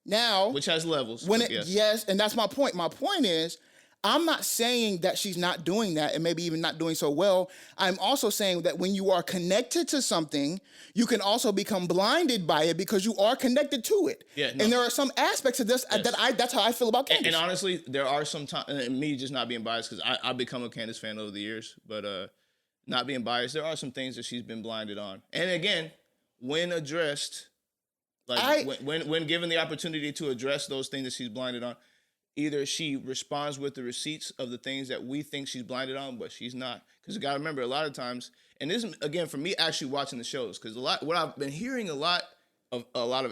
Now, which has levels. Yes, and that's my point. My point is, I'm not saying that she's not doing that and maybe even not doing so well. I'm also saying that when you are connected to something, you can also become blinded by it because you are connected to it. Yeah, no. And there are some aspects of this that's how I feel about Candace. And honestly, there are some times, and me just not being biased, because I've become a Candace fan over the years, but not being biased, there are some things that she's been blinded on. And again, when addressed, when given the opportunity to address those things that she's blinded on, either she responds with the receipts of the things that we think she's blinded on, but she's not. Because you got to remember, a lot of times, and this is, again, for me actually watching the shows, because what I've been hearing a lot of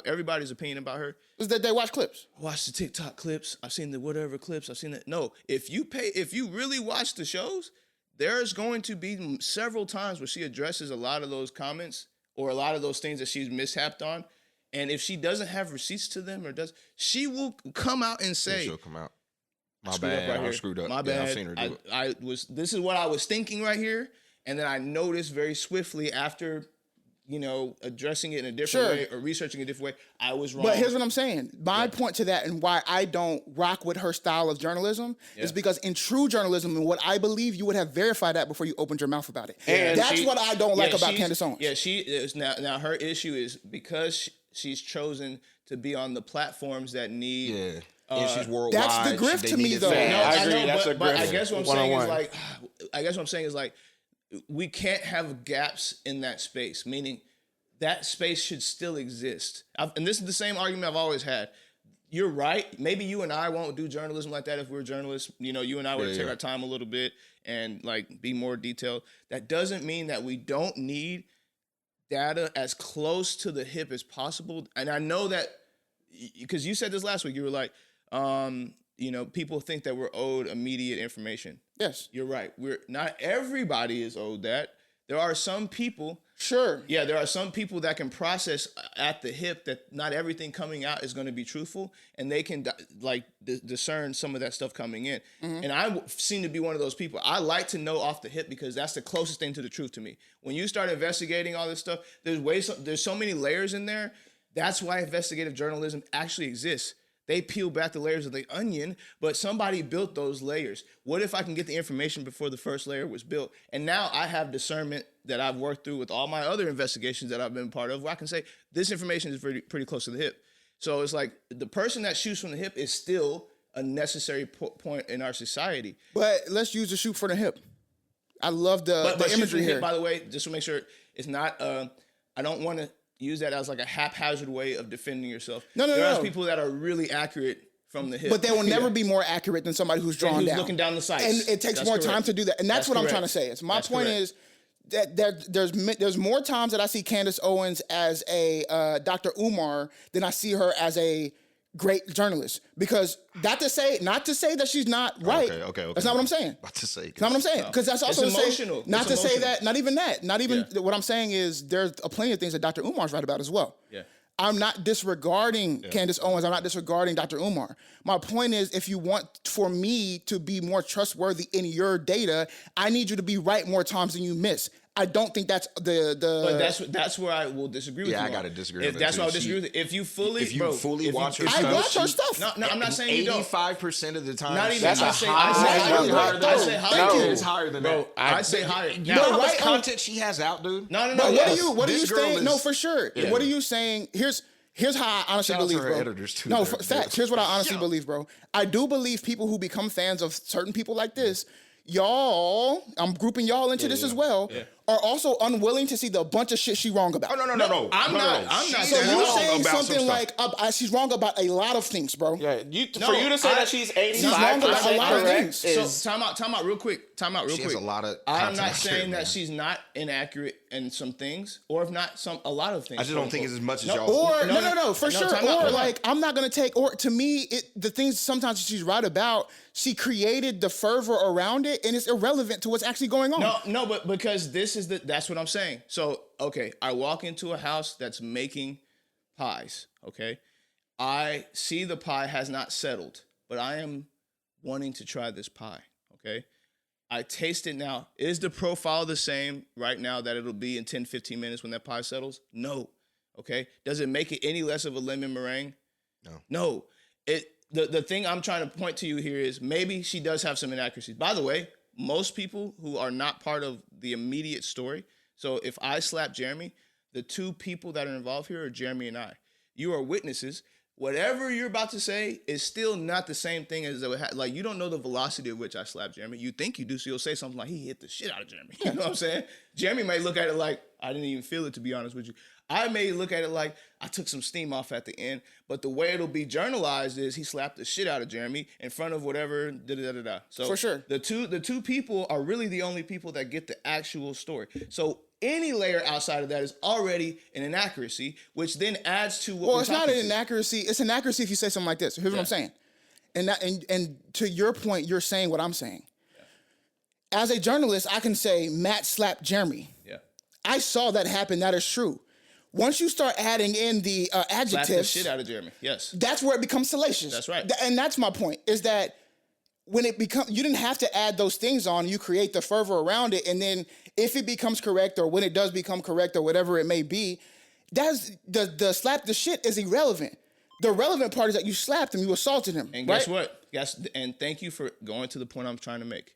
everybody's opinion about her is that they watch clips. Watch the TikTok clips. I've seen the whatever clips. I've seen that. No, if you really watch the shows, there's going to be several times where she addresses a lot of those comments or a lot of those things that she's mishapped on. And if she doesn't have receipts to them she will come out and say, she'll come out. My bad. I screwed up. My bad. I've seen her do it. This is what I was thinking right here. And then I noticed very swiftly after, addressing it in a different way or researching it a different way, I was wrong. But here's what I'm saying. My point to that and why I don't rock with her style of journalism is because in true journalism and what I believe, you would have verified that before you opened your mouth about it. And that's what I don't like about Candace Owens. Yeah, she is now her issue is because she's chosen to be on the platforms that need. And she's worldwide. That's the grift to me, though. No, I agree. That's a grift. But I guess what I'm saying is like, we can't have gaps in that space. Meaning, that space should still exist. And this is the same argument I've always had. You're right. Maybe you and I won't do journalism like that if we're journalists. You and I would take our time a little bit and be more detailed. That doesn't mean that we don't need data as close to the hip as possible. And I know that because you said this last week, you were like, people think that we're owed immediate information. Yes. You're right. Not everybody is owed that. There are some people. Sure. Yeah, there are some people that can process at the hip that not everything coming out is going to be truthful, and they can discern some of that stuff coming in. Mm-hmm. And I seem to be one of those people. I like to know off the hip because that's the closest thing to the truth to me. When you start investigating all this stuff, there's so many layers in there. That's why investigative journalism actually exists. They peel back the layers of the onion, but somebody built those layers. What if I can get the information before the first layer was built? And now I have discernment that I've worked through with all my other investigations that I've been part of, where I can say, this information is pretty close to the hip. So it's like the person that shoots from the hip is still a necessary point in our society. But let's use the shoot for the hip. I love the imagery here. Hip, by the way, just to make sure it's not, I don't want to use that as like a haphazard way of defending yourself. There are people that are really accurate from the hip. But they will never be more accurate than somebody who's drawn down. Looking down the sights. And it takes more time to do that. And that's what I'm trying to say. It's my point is that there's more times that I see Candace Owens as a Dr. Umar than I see her as a great journalist. Because not to say that she's not right. Okay. That's not what I'm saying. About to say. That's not what I'm saying. Because that's also emotional. Not to say that. Not even that. Not even what I'm saying is there's plenty of things that Dr. Umar's right about as well. Yeah. I'm not disregarding Candace Owens. I'm not disregarding Dr. Umar. My point is, if you want for me to be more trustworthy in your data, I need you to be right more times than you miss. I don't think that's the. But that's where I will disagree with you. Yeah, I gotta disagree. If that's where I would disagree with you. If you fully watch her stuff, I watch her stuff. No, I'm not saying you don't. 85% of the time, not even. That's I say higher. It's higher than bro, that. I say higher. You know how much content she has out, dude? No. What are you saying? No, for sure. Yeah. What are you saying? Here's how I honestly believe, bro. Editors too, no, facts. Here's what I honestly believe, bro. I do believe people who become fans of certain people like this, y'all, I'm grouping y'all into this as well, are also unwilling to see the bunch of shit she wrong about. Oh, no. I'm not. So you're saying something like she's wrong about a lot of things, bro. Yeah, for you to say that she's 85% correct. So time out real quick. She has a lot of. I'm not saying that she's not inaccurate in some things, or if not a lot of things. I just don't think it's as much as y'all. Or no, for sure. Or like I'm not gonna take. Or to me, the things sometimes she's right about, she created the fervor around it, and it's irrelevant to what's actually going on. No, but because this that's what I'm saying. So, okay, I walk into a house that's making pies, okay? I see the pie has not settled, but I am wanting to try this pie, okay? I taste it now. Is the profile the same right now that it'll be in 10, 15 minutes when that pie settles? No, okay? Does it make it any less of a lemon meringue? No. The thing I'm trying to point to you here is maybe she does have some inaccuracies. By the way, most people who are not part of the immediate story, so if I slap Jeremy, the two people that are involved here are Jeremy and I. You are witnesses. Whatever you're about to say is still not the same thing as like you don't know the velocity at which I slapped Jeremy. You think you do, so you'll say something like he hit the shit out of Jeremy. You know what I'm saying? Jeremy may look at it like I didn't even feel it, to be honest with you. I may look at it like I took some steam off at the end, but the way it'll be journalized is he slapped the shit out of Jeremy in front of whatever da-da-da-da-da. So for sure, the two people are really the only people that get the actual story. So any layer outside of that is already an inaccuracy, which then adds to what. Well, it's not an inaccuracy. It's an inaccuracy if you say something like this. Here's what I'm saying, and to your point, you're saying what I'm saying. Yeah. As a journalist, I can say Matt slapped Jeremy. Yeah, I saw that happen. That is true. Once you start adding in the adjectives, slap the shit out of Jeremy. Yes, that's where it becomes salacious. That's right, and that's my point. Is that when it becomes, you didn't have to add those things on. You create the fervor around it, and then if it becomes correct, or when it does become correct, or whatever it may be, that's the slap the shit is irrelevant. The relevant part is that you slapped him, you assaulted him. And guess what? Yes, and thank you for going to the point I'm trying to make.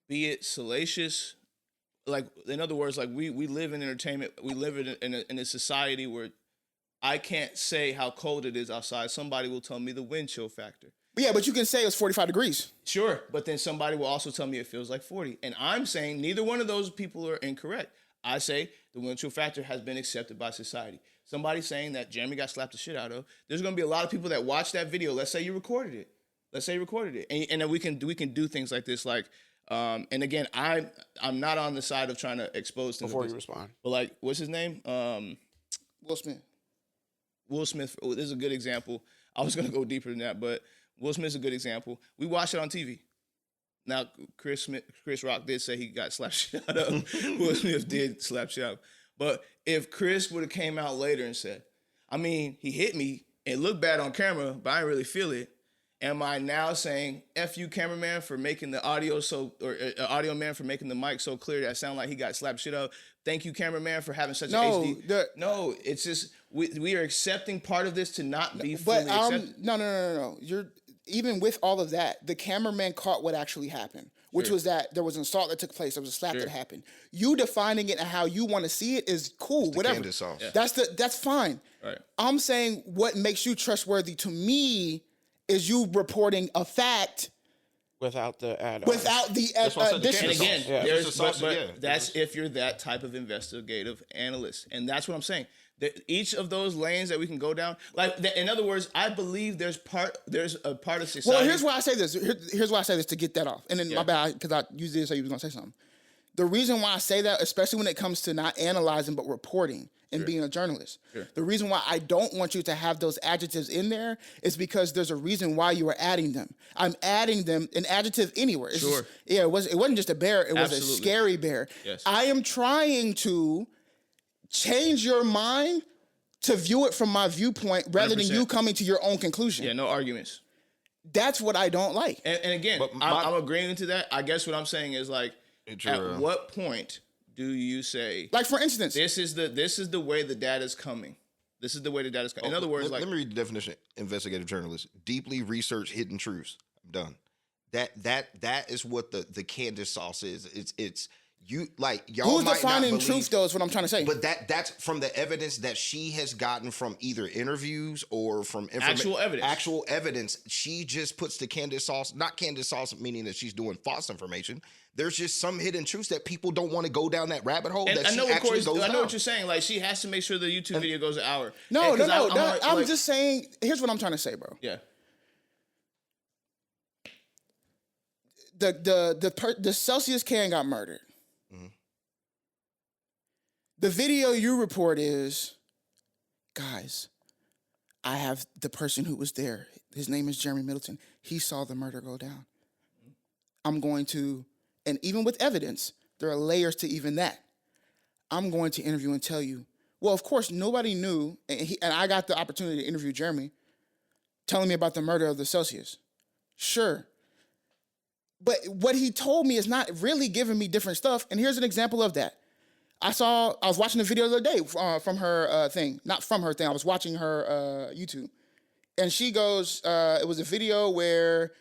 Be it salacious. Like, in other words, like we live in entertainment. We live in a society where I can't say how cold it is outside. Somebody will tell me the wind chill factor. Yeah, but you can say it's 45 degrees. Sure, but then somebody will also tell me it feels like 40. And I'm saying neither one of those people are incorrect. I say the wind chill factor has been accepted by society. Somebody saying that Jeremy got slapped the shit out of, there's going to be a lot of people that watch that video. Let's say you recorded it. And then we can do things like this, like, and again, I'm not on the side of trying to expose things. Before you respond. But like, what's his name? Will Smith. This is a good example. I was going to go deeper than that, but Will Smith's a good example. We watched it on TV. Now, Chris Rock did say he got slapped shit out of. Will Smith did slap shit out. But if Chris would have came out later and said, I mean, he hit me, it looked bad on camera, but I didn't really feel it. Am I now saying F you, cameraman, for making the audio audio man for making the mic so clear that it sounded like he got slapped shit out? Thank you, cameraman, for having such an HD. No, it's just we are accepting part of this to not be fully accepted. No. You're even with all of that, the cameraman caught what actually happened, which was that there was an assault that took place. There was a slap that happened. You defining it and how you want to see it is cool. Whatever. Candace sauce. Yeah. That's fine. Right. I'm saying what makes you trustworthy to me is you reporting a fact without the add-on. Without the addition. And again, that's if you're that type of investigative analyst. And that's what I'm saying. Each of those lanes that we can go down, in other words, I believe there's a part of society. Well, here's why I say this. Here's why I say this to get that off. And then my bad, because I used this so you was going to say something. The reason why I say that, especially when it comes to not analyzing but reporting and being a journalist, the reason why I don't want you to have those adjectives in there is because there's a reason why you are adding them. I'm adding them, an adjective anywhere. It's just, it wasn't just a bear, it was a scary bear. Yes. I am trying to change your mind to view it from my viewpoint rather 100%. Than you coming to your own conclusion. Yeah, no arguments. That's what I don't like. And again, I'm agreeing to that. I guess what I'm saying is like, at what point do you say, like, for instance, this is the way the data's coming? This is the way the data's coming. In other words, let me read the definition. Investigative journalist: deeply research hidden truths. I'm done. That is what the Candace sauce is. It's you, like, y'all. Who's might defining not believe, truth though? Is what I'm trying to say. But that's from the evidence that she has gotten from either interviews or from actual evidence. Actual evidence. She just puts the Candace sauce. Not Candace sauce, meaning that she's doing false information. There's just some hidden truths that people don't want to go down that rabbit hole. And I know what you're saying. Like, she has to make sure the YouTube video goes an hour. No. I'm just saying. Here's what I'm trying to say, bro. Yeah. The Celsius can got murdered. Mm-hmm. The video you report is, guys, I have the person who was there. His name is Jeremy Middleton. He saw the murder go down. I'm going to, and even with evidence, there are layers to even that. I'm going to interview and tell you, well, of course, nobody knew, and I got the opportunity to interview Jeremy, telling me about the murder of the Celsius. Sure. But what he told me is not really giving me different stuff, and here's an example of that. I was watching a video the other day from her thing. Not from her thing, I was watching her YouTube. And she goes, it was a video where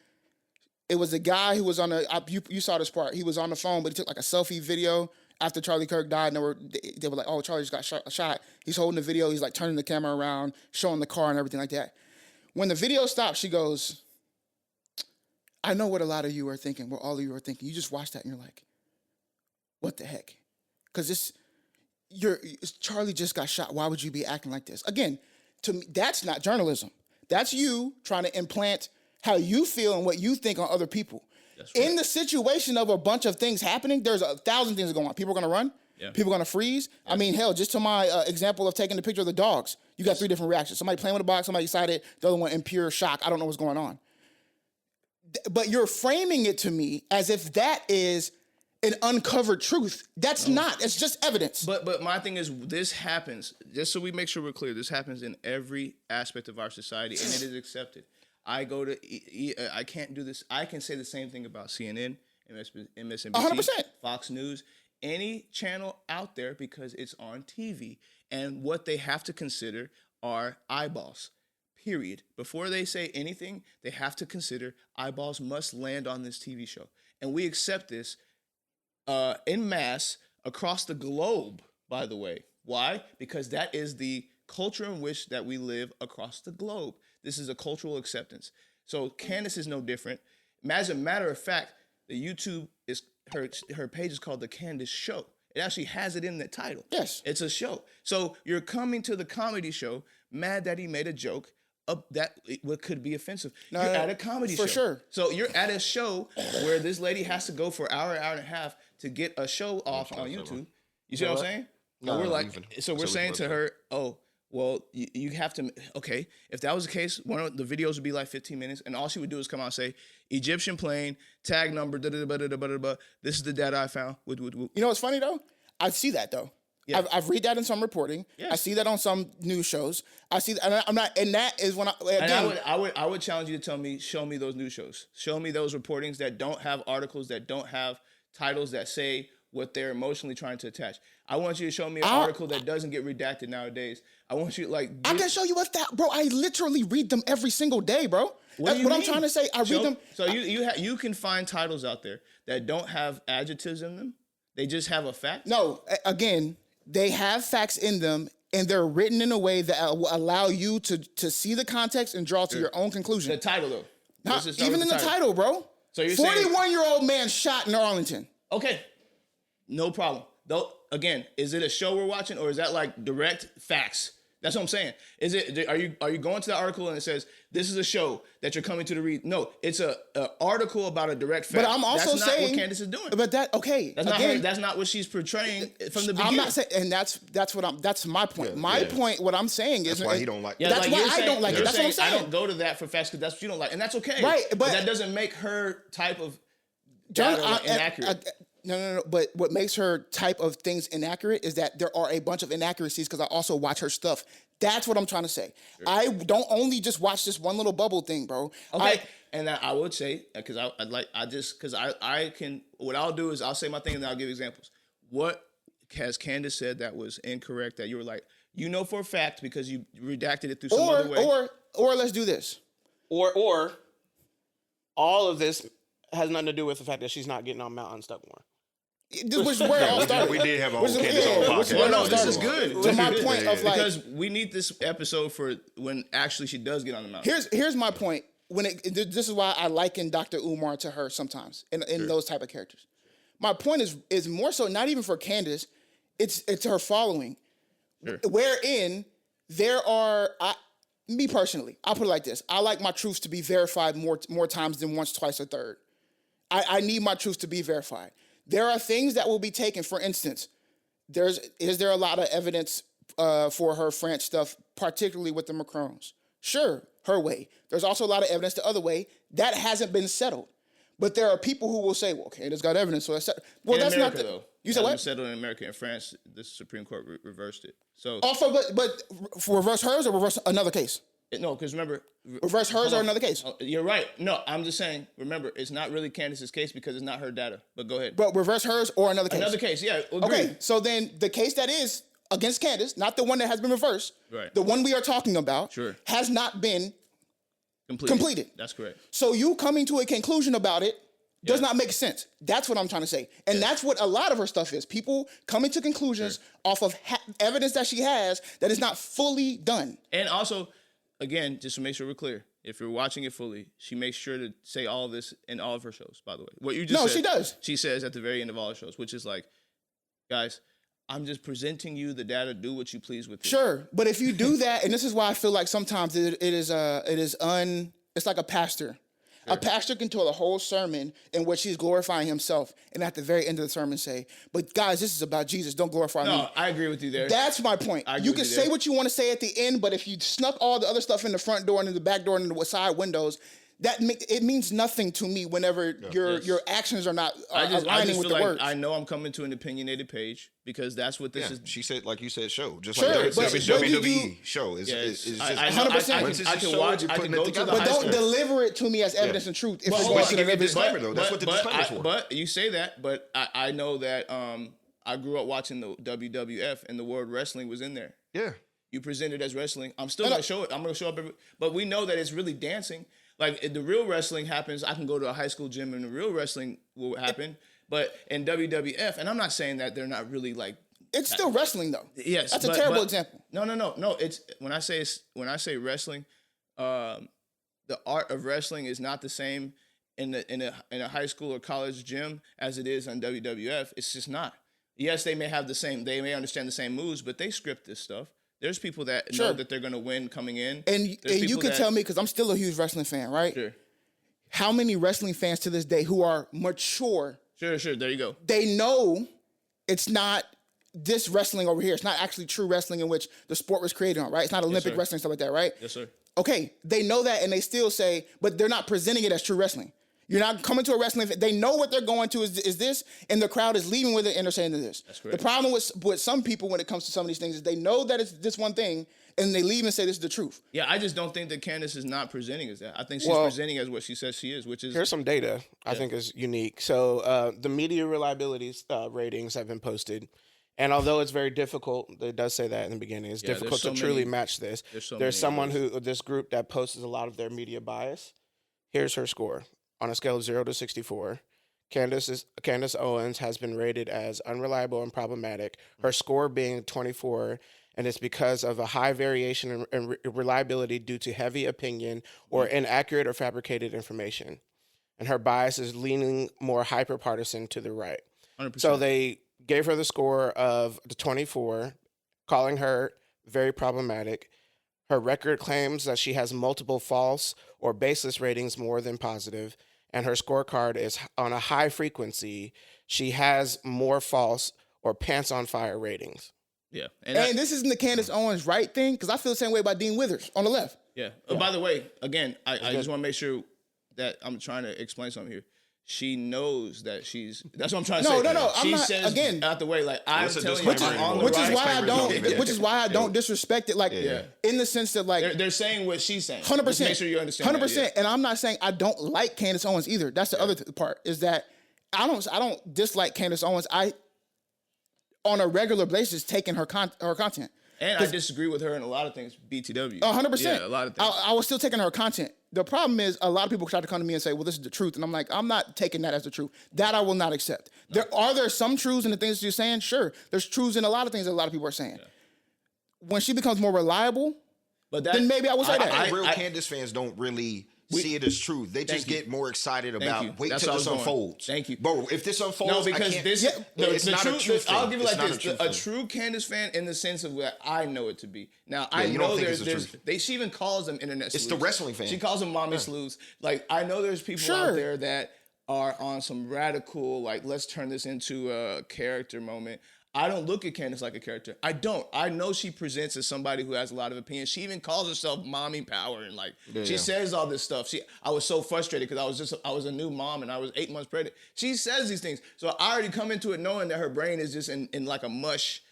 it was a guy who was on you saw this part. He was on the phone, but he took like a selfie video after Charlie Kirk died. And they were like, oh, Charlie just got shot. He's holding the video. He's like turning the camera around, showing the car and everything like that. When the video stopped, she goes, I know what a lot of you are thinking, what all of you are thinking. You just watch that and you're like, what the heck? Because Charlie just got shot. Why would you be acting like this? Again, to me, that's not journalism. That's you trying to implant how you feel and what you think on other people. That's right. In the situation of a bunch of things happening, there's 1,000 things going on. People are going to run. Yeah. People are going to freeze. Yeah. I mean, hell, just to my example of taking the picture of the dogs, you got 3 different reactions. Somebody playing with a box, somebody excited, the other one in pure shock. I don't know what's going on. But you're framing it to me as if that is an uncovered truth. That's not. It's just evidence. But my thing is, this happens, just so we make sure we're clear, this happens in every aspect of our society, and it is accepted. I go to, I can't do this. I can say the same thing about CNN, MSNBC, 100%. Fox News, any channel out there because it's on TV. And what they have to consider are eyeballs, period. Before they say anything, they have to consider eyeballs must land on this TV show. And we accept this en masse across the globe, by the way. Why? Because that is the culture in which that we live across the globe. This is a cultural acceptance. So Candace is no different. As a matter of fact, the YouTube is her page is called The Candace Show. It actually has it in the title. Yes. It's a show. So you're coming to the comedy show mad that he made a joke that what could be offensive. You're at a comedy show. For sure. So you're at a show where this lady has to go for an hour and a half to get a show off on YouTube. You see what I'm saying? No, we're saying to her, oh, well, you have to, okay, if that was the case, one of the videos would be like 15 minutes, and all she would do is come out and say, Egyptian plane, tag number, this is the data I found. You know what's funny, though? I see that, though. Yeah. I've read that in some reporting. Yes. I see that on some news shows. I see that, and I'm not, and that is when I would challenge you to show me those news shows. Show me those reportings that don't have articles, that don't have titles that say what they're emotionally trying to attach. I want you to show me an article that doesn't get redacted nowadays. I want you I can show you what that, bro. I literally read them every single day, bro. That's what I'm trying to say. I read them. So you can find titles out there that don't have adjectives in them. They just have a fact. No, again, they have facts in them, and they're written in a way that will allow you to see the context and draw to your own conclusion. The title, though. Even in the title, bro. So you're 41-year-old man shot in Arlington. Okay, no problem. Though, again, is it a show we're watching, or is that like direct facts? That's what I'm saying. Is it? Are you going to the article and it says this is a show that you're coming to read? No, it's a article about a direct fact. But I'm also saying that's not what Candace is doing. But that's not what she's portraying from the beginning. I'm not saying, and that's my point. Yeah, my point. What I'm saying is that's why he don't like. Yeah, that's why I don't like it. That's what I'm saying. I don't go to that for facts because that's what you don't like, and that's okay. Right, but that doesn't make her type of data inaccurate. No. But what makes her type of things inaccurate is that there are a bunch of inaccuracies because I also watch her stuff. That's what I'm trying to say. Sure. I don't only just watch this one little bubble thing, bro. Okay. And I would say, because what I'll do is I'll say my thing and then I'll give examples. What has Candace said that was incorrect that you were like, for a fact because you redacted it through some other way? Or let's do this. Or all of this has nothing to do with the fact that she's not getting on Mount Stuckmore. Which is where it all started. We did have a whole Candace on podcast. Well, no, this is good. To my point of like, because we need this episode for when actually she does get on the mountain. Here's my point. This is why I liken Dr. Umar to her sometimes in those type of characters. My point is more so not even for Candace, it's her following, wherein there are me personally. I'll put it like this: I like my truths to be verified more times than once, twice, or third. I need my truths to be verified. There are things that will be taken. For instance, is there a lot of evidence for her French stuff, particularly with the Macrons? Sure, her way. There's also a lot of evidence the other way that hasn't been settled. But there are people who will say, well, Candace got evidence, so that's well, in that's America, not though. You said what? Settled in America. In France, the Supreme Court reversed it. So also, but for reverse hers or reverse another case? No, because remember, reverse hers or another case. You're right. No, I'm just saying. Remember, it's not really Candace's case because it's not her data. But go ahead. But reverse hers or another case. Another case, yeah. Agreed. Okay, so then the case that is against Candace, not the one that has been reversed, right? The one we are talking about, sure, has not been completed. That's correct. So you coming to a conclusion about it does not make sense. That's what I'm trying to say, and that's what a lot of her stuff is. People coming to conclusions off of evidence that she has that is not fully done, and also. Again, just to make sure we're clear, if you're watching it fully, she makes sure to say all of this in all of her shows, by the way. What you just said. No, she does. She says at the very end of all her shows, which is like, guys, I'm just presenting you the data, do what you please with it. Sure, but if you do that, and this is why I feel like sometimes it's like a pastor. Sure. A pastor can tell a whole sermon in which he's glorifying himself, and at the very end of the sermon say, but guys, this is about Jesus, don't glorify me. No, I agree with you there. That's my point. You can say what you want to say at the end, but if you snuck all the other stuff in the front door and in the back door and in the side windows, it means nothing to me whenever your actions are not aligning with the words. I know I'm coming to an opinionated page because that's what this is. She said, like you said, show. Just sure, like WWE show. It's just 100%. I can watch, I can go to the but don't deliver it to me as evidence and truth. If it's give you a disclaimer, though. That's what the disclaimer's for. But you say that, but I know that I grew up watching the WWF and the word wrestling was in there. Yeah. You present it as wrestling. I'm still going to show it. I'm going to show up but we know that it's really dancing. Like, if the real wrestling happens, I can go to a high school gym and the real wrestling will happen. But in WWF, and I'm not saying that they're not really like... It's still wrestling, though. Yes. That's a terrible example. No. It's when I say wrestling, the art of wrestling is not the same in a high school or college gym as it is on WWF. It's just not. Yes, they may may understand the same moves, but they script this stuff. There's people that know that they're going to win coming in. And you can tell me, because I'm still a huge wrestling fan, right? Sure. How many wrestling fans to this day who are mature? Sure. There you go. They know it's not this wrestling over here. It's not actually true wrestling in which the sport was created on, right? It's not Olympic wrestling, stuff like that, right? Yes, sir. Okay, they know that, and they still say, but they're not presenting it as true wrestling. You're not coming to a wrestling. They know what they're going to is this, and the crowd is leaving with it, and they're saying this. That's correct. The problem with some people when it comes to some of these things is they know that it's this one thing, and they leave and say this is the truth. Yeah, I just don't think that Candace is not presenting as that. I think she's presenting as what she says she is, which is... Here's some data I think is unique. So the media reliability ratings have been posted. And although it's very difficult, it does say that in the beginning, it's difficult to truly match this. There's someone this group that posts a lot of their media bias. Here's her score. On a scale of 0 to 64, Candace Owens has been rated as unreliable and problematic, her score being 24, and it's because of a high variation in reliability due to heavy opinion or inaccurate or fabricated information. And her bias is leaning more hyper-partisan to the right. 100%. So they gave her the score of the 24, calling her very problematic. Her record claims that she has multiple false or baseless ratings more than positive, and her scorecard is on a high frequency. She has more false or pants on fire ratings. Yeah. And this isn't the Candace Owens right thing, because I feel the same way about Dean Withers on the left. Yeah. By the way, again, I just want to make sure that I'm trying to explain something here. She knows that that's what I'm trying to say. No. She I'm not, says again, out the way, like, I'm telling you, which is why I don't disrespect it, like, in the sense that, like, they're saying what she's saying. 100%. Just make sure you understand 100%. that, And I'm not saying I don't like Candace Owens either. That's the other part, is that I don't dislike Candace Owens. I, on a regular basis, taking her content. And I disagree with her in a lot of things, BTW. 100%. Yeah, a lot of things. I was still taking her content. The problem is a lot of people try to come to me and say, well, this is the truth. And I'm like, I'm not taking that as the truth. That I will not accept. No. Are there some truths in the things that you're saying? Sure. There's truths in a lot of things that a lot of people are saying. Yeah. When she becomes more reliable, then maybe I will say that. Real Candace fans don't really see it as truth. They just get more excited about wait till this unfolds. Thank you. Bro, if this unfolds, no, because it's not a truth thing. I'll give you like this. A true Candace fan in the sense of what I know it to be. Now, I know she even calls them internet sleuths. It's the wrestling fan. She calls them mommy sleuths. Like, I know there's people out there that are on some radical, like, let's turn this into a character moment. I don't look at Candace like a character. I don't. I know she presents as somebody who has a lot of opinions. She even calls herself mommy power and like she says all this stuff. I was so frustrated because I was a new mom and I was 8 months pregnant. She says these things. So I already come into it knowing that her brain is just in like a mush.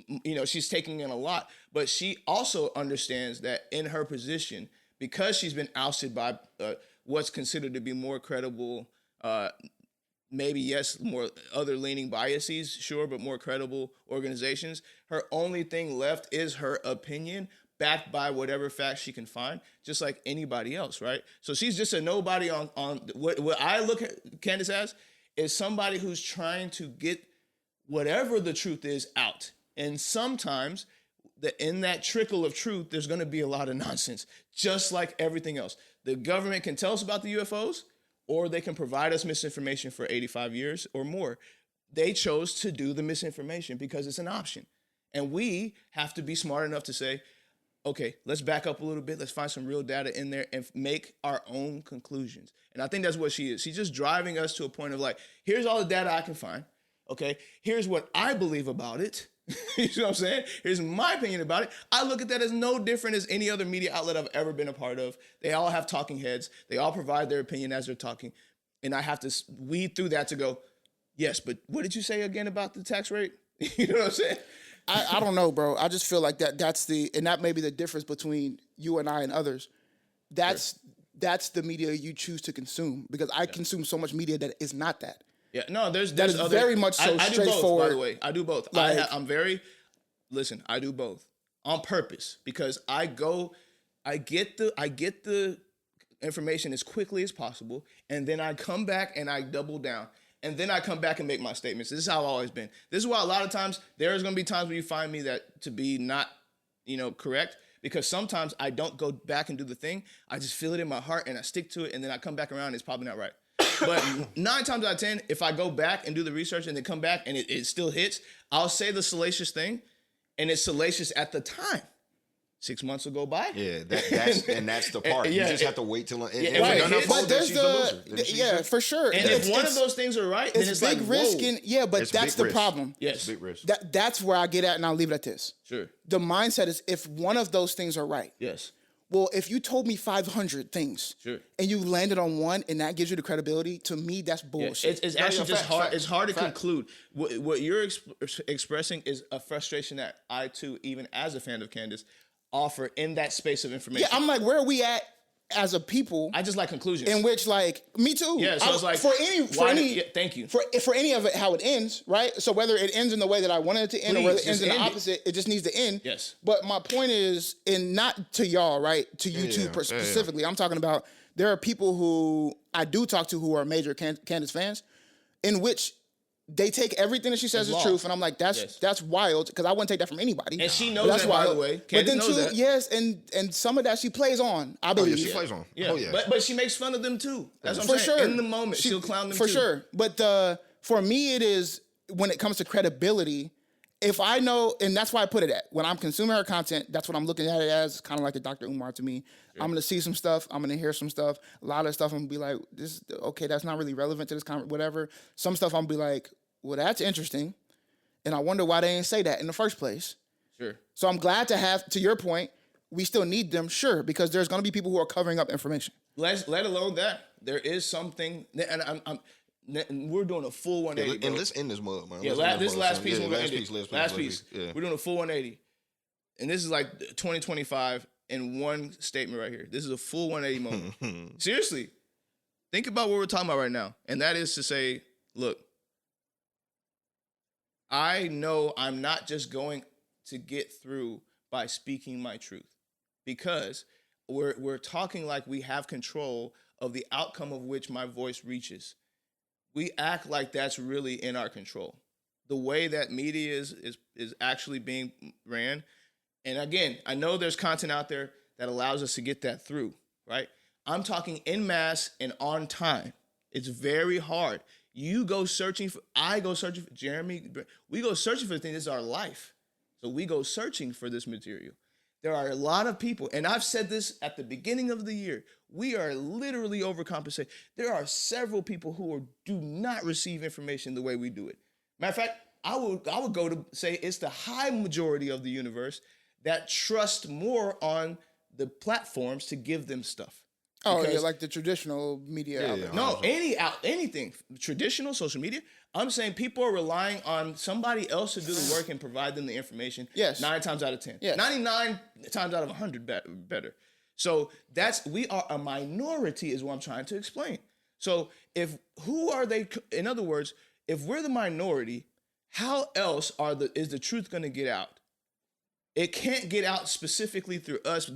You know, she's taking in a lot, but she also understands that in her position, because she's been ousted by what's considered to be more credible maybe, yes, more other leaning biases, sure, but more credible organizations. Her only thing left is her opinion backed by whatever facts she can find, just like anybody else, right? So she's just a nobody on what I look at Candace as is somebody who's trying to get whatever the truth is out. And sometimes in that trickle of truth, there's going to be a lot of nonsense, just like everything else. The government can tell us about the UFOs, or they can provide us misinformation for 85 years or more. They chose to do the misinformation because it's an option. And we have to be smart enough to say, okay, let's back up a little bit. Let's find some real data in there and make our own conclusions. And I think that's what she is. She's just driving us to a point of like, here's all the data I can find. Okay, here's what I believe about it. You know what I'm saying? Here's my opinion about it. I look at that as no different as any other media outlet I've ever been a part of. They all have talking heads. They all provide their opinion as they're talking. And I have to weed through that to go, yes, but what did you say again about the tax rate? You know what I'm saying? I don't know, bro. I just feel like that's and that may be the difference between you and I and others. That's the media you choose to consume, because I consume so much media that is not that. Yeah, no, there's other, very much so I straightforward. do both, by the way. I do both. Like, I do both on purpose, because I get the information as quickly as possible, and then I come back and I double down, and then I come back and make my statements. This is how I've always been. This is why a lot of times there's going to be times where you find me that to be not, correct, because sometimes I don't go back and do the thing. I just feel it in my heart and I stick to it, and then I come back around and it's probably not right. But 9 times out of 10, if I go back and do the research and then come back and it still hits, I'll say the salacious thing, and it's salacious at the time. 6 months will go by. Yeah, that's the part. You just have to wait till it. Right. But there's for sure. And if one of those things are right, then it's big like, risk. Whoa. But that's the problem. Yes, it's big risk. That's where I get at, and I'll leave it at this. Sure. The mindset is, if one of those things are right. Yes. Well, if you told me 500 things, sure, and you landed on one, and that gives you the credibility, to me, that's bullshit. It's actually just hard. It's hard to conclude. What you're expressing is a frustration that I too, even as a fan of Candace, offer in that space of information. Yeah, I'm like, where are we at as a people? I just like conclusions. In which, like, me too. Yeah, so it's like, thank you. For any of it, how it ends, right? So whether it ends in the way that I wanted it to end, or whether it ends in the opposite, it just needs to end. Yes. But my point is, and not to y'all, right? To you two specifically. I'm talking about, there are people who I do talk to who are major Candace fans, in which they take everything that she says as truth, and I'm like, that's wild, because I wouldn't take that from anybody. And she knows that, by the way. Candace knows that. Yes, and some of that she plays on, I believe. She plays on. Yeah. But she makes fun of them too. That's what I'm saying. Sure. In the moment, she'll clown them too. For sure. But for me, it is, when it comes to credibility, if I know, and that's why I put it at, when I'm consuming her content, that's what I'm looking at it as, kind of like the Dr. Umar to me. Sure. I'm going to see some stuff. I'm going to hear some stuff. A lot of stuff I'm going to be like, that's not really relevant to this whatever. Some stuff I'm going to be like, well, that's interesting, and I wonder why they didn't say that in the first place. Sure. So I'm glad to have, to your point, we still need them, sure, because there's going to be people who are covering up information. Let alone that, there is something, and we're doing a full 180. And let's end this mug, man. Yeah, this last piece. Last piece. Yeah. We're doing a full 180, and this is like 2025 in one statement right here. This is a full 180 moment. Seriously, think about what we're talking about right now, and that is to say, look, I know I'm not just going to get through by speaking my truth, because we're talking like we have control of the outcome of which my voice reaches. We act like that's really in our control. The way that media is actually being ran. And again, I know there's content out there that allows us to get that through, right? I'm talking en masse and on time. It's very hard. I go searching for Jeremy, we go searching for things. This is our life. So we go searching for this material. There are a lot of people, and I've said this at the beginning of the year, we are literally overcompensating. There are several people who do not receive information the way we do it. Matter of fact, I would go to say it's the high majority of the universe that trust more on the platforms to give them stuff. Oh, yeah, like the traditional media outlet. No, anything. Traditional, social media. I'm saying people are relying on somebody else to do the work and provide them the information. Yes. 9 times out of 10. Yes. 99 times out of 100 better. So we are a minority is what I'm trying to explain. So who are they? In other words, if we're the minority, how else is the truth going to get out? It can't get out specifically through us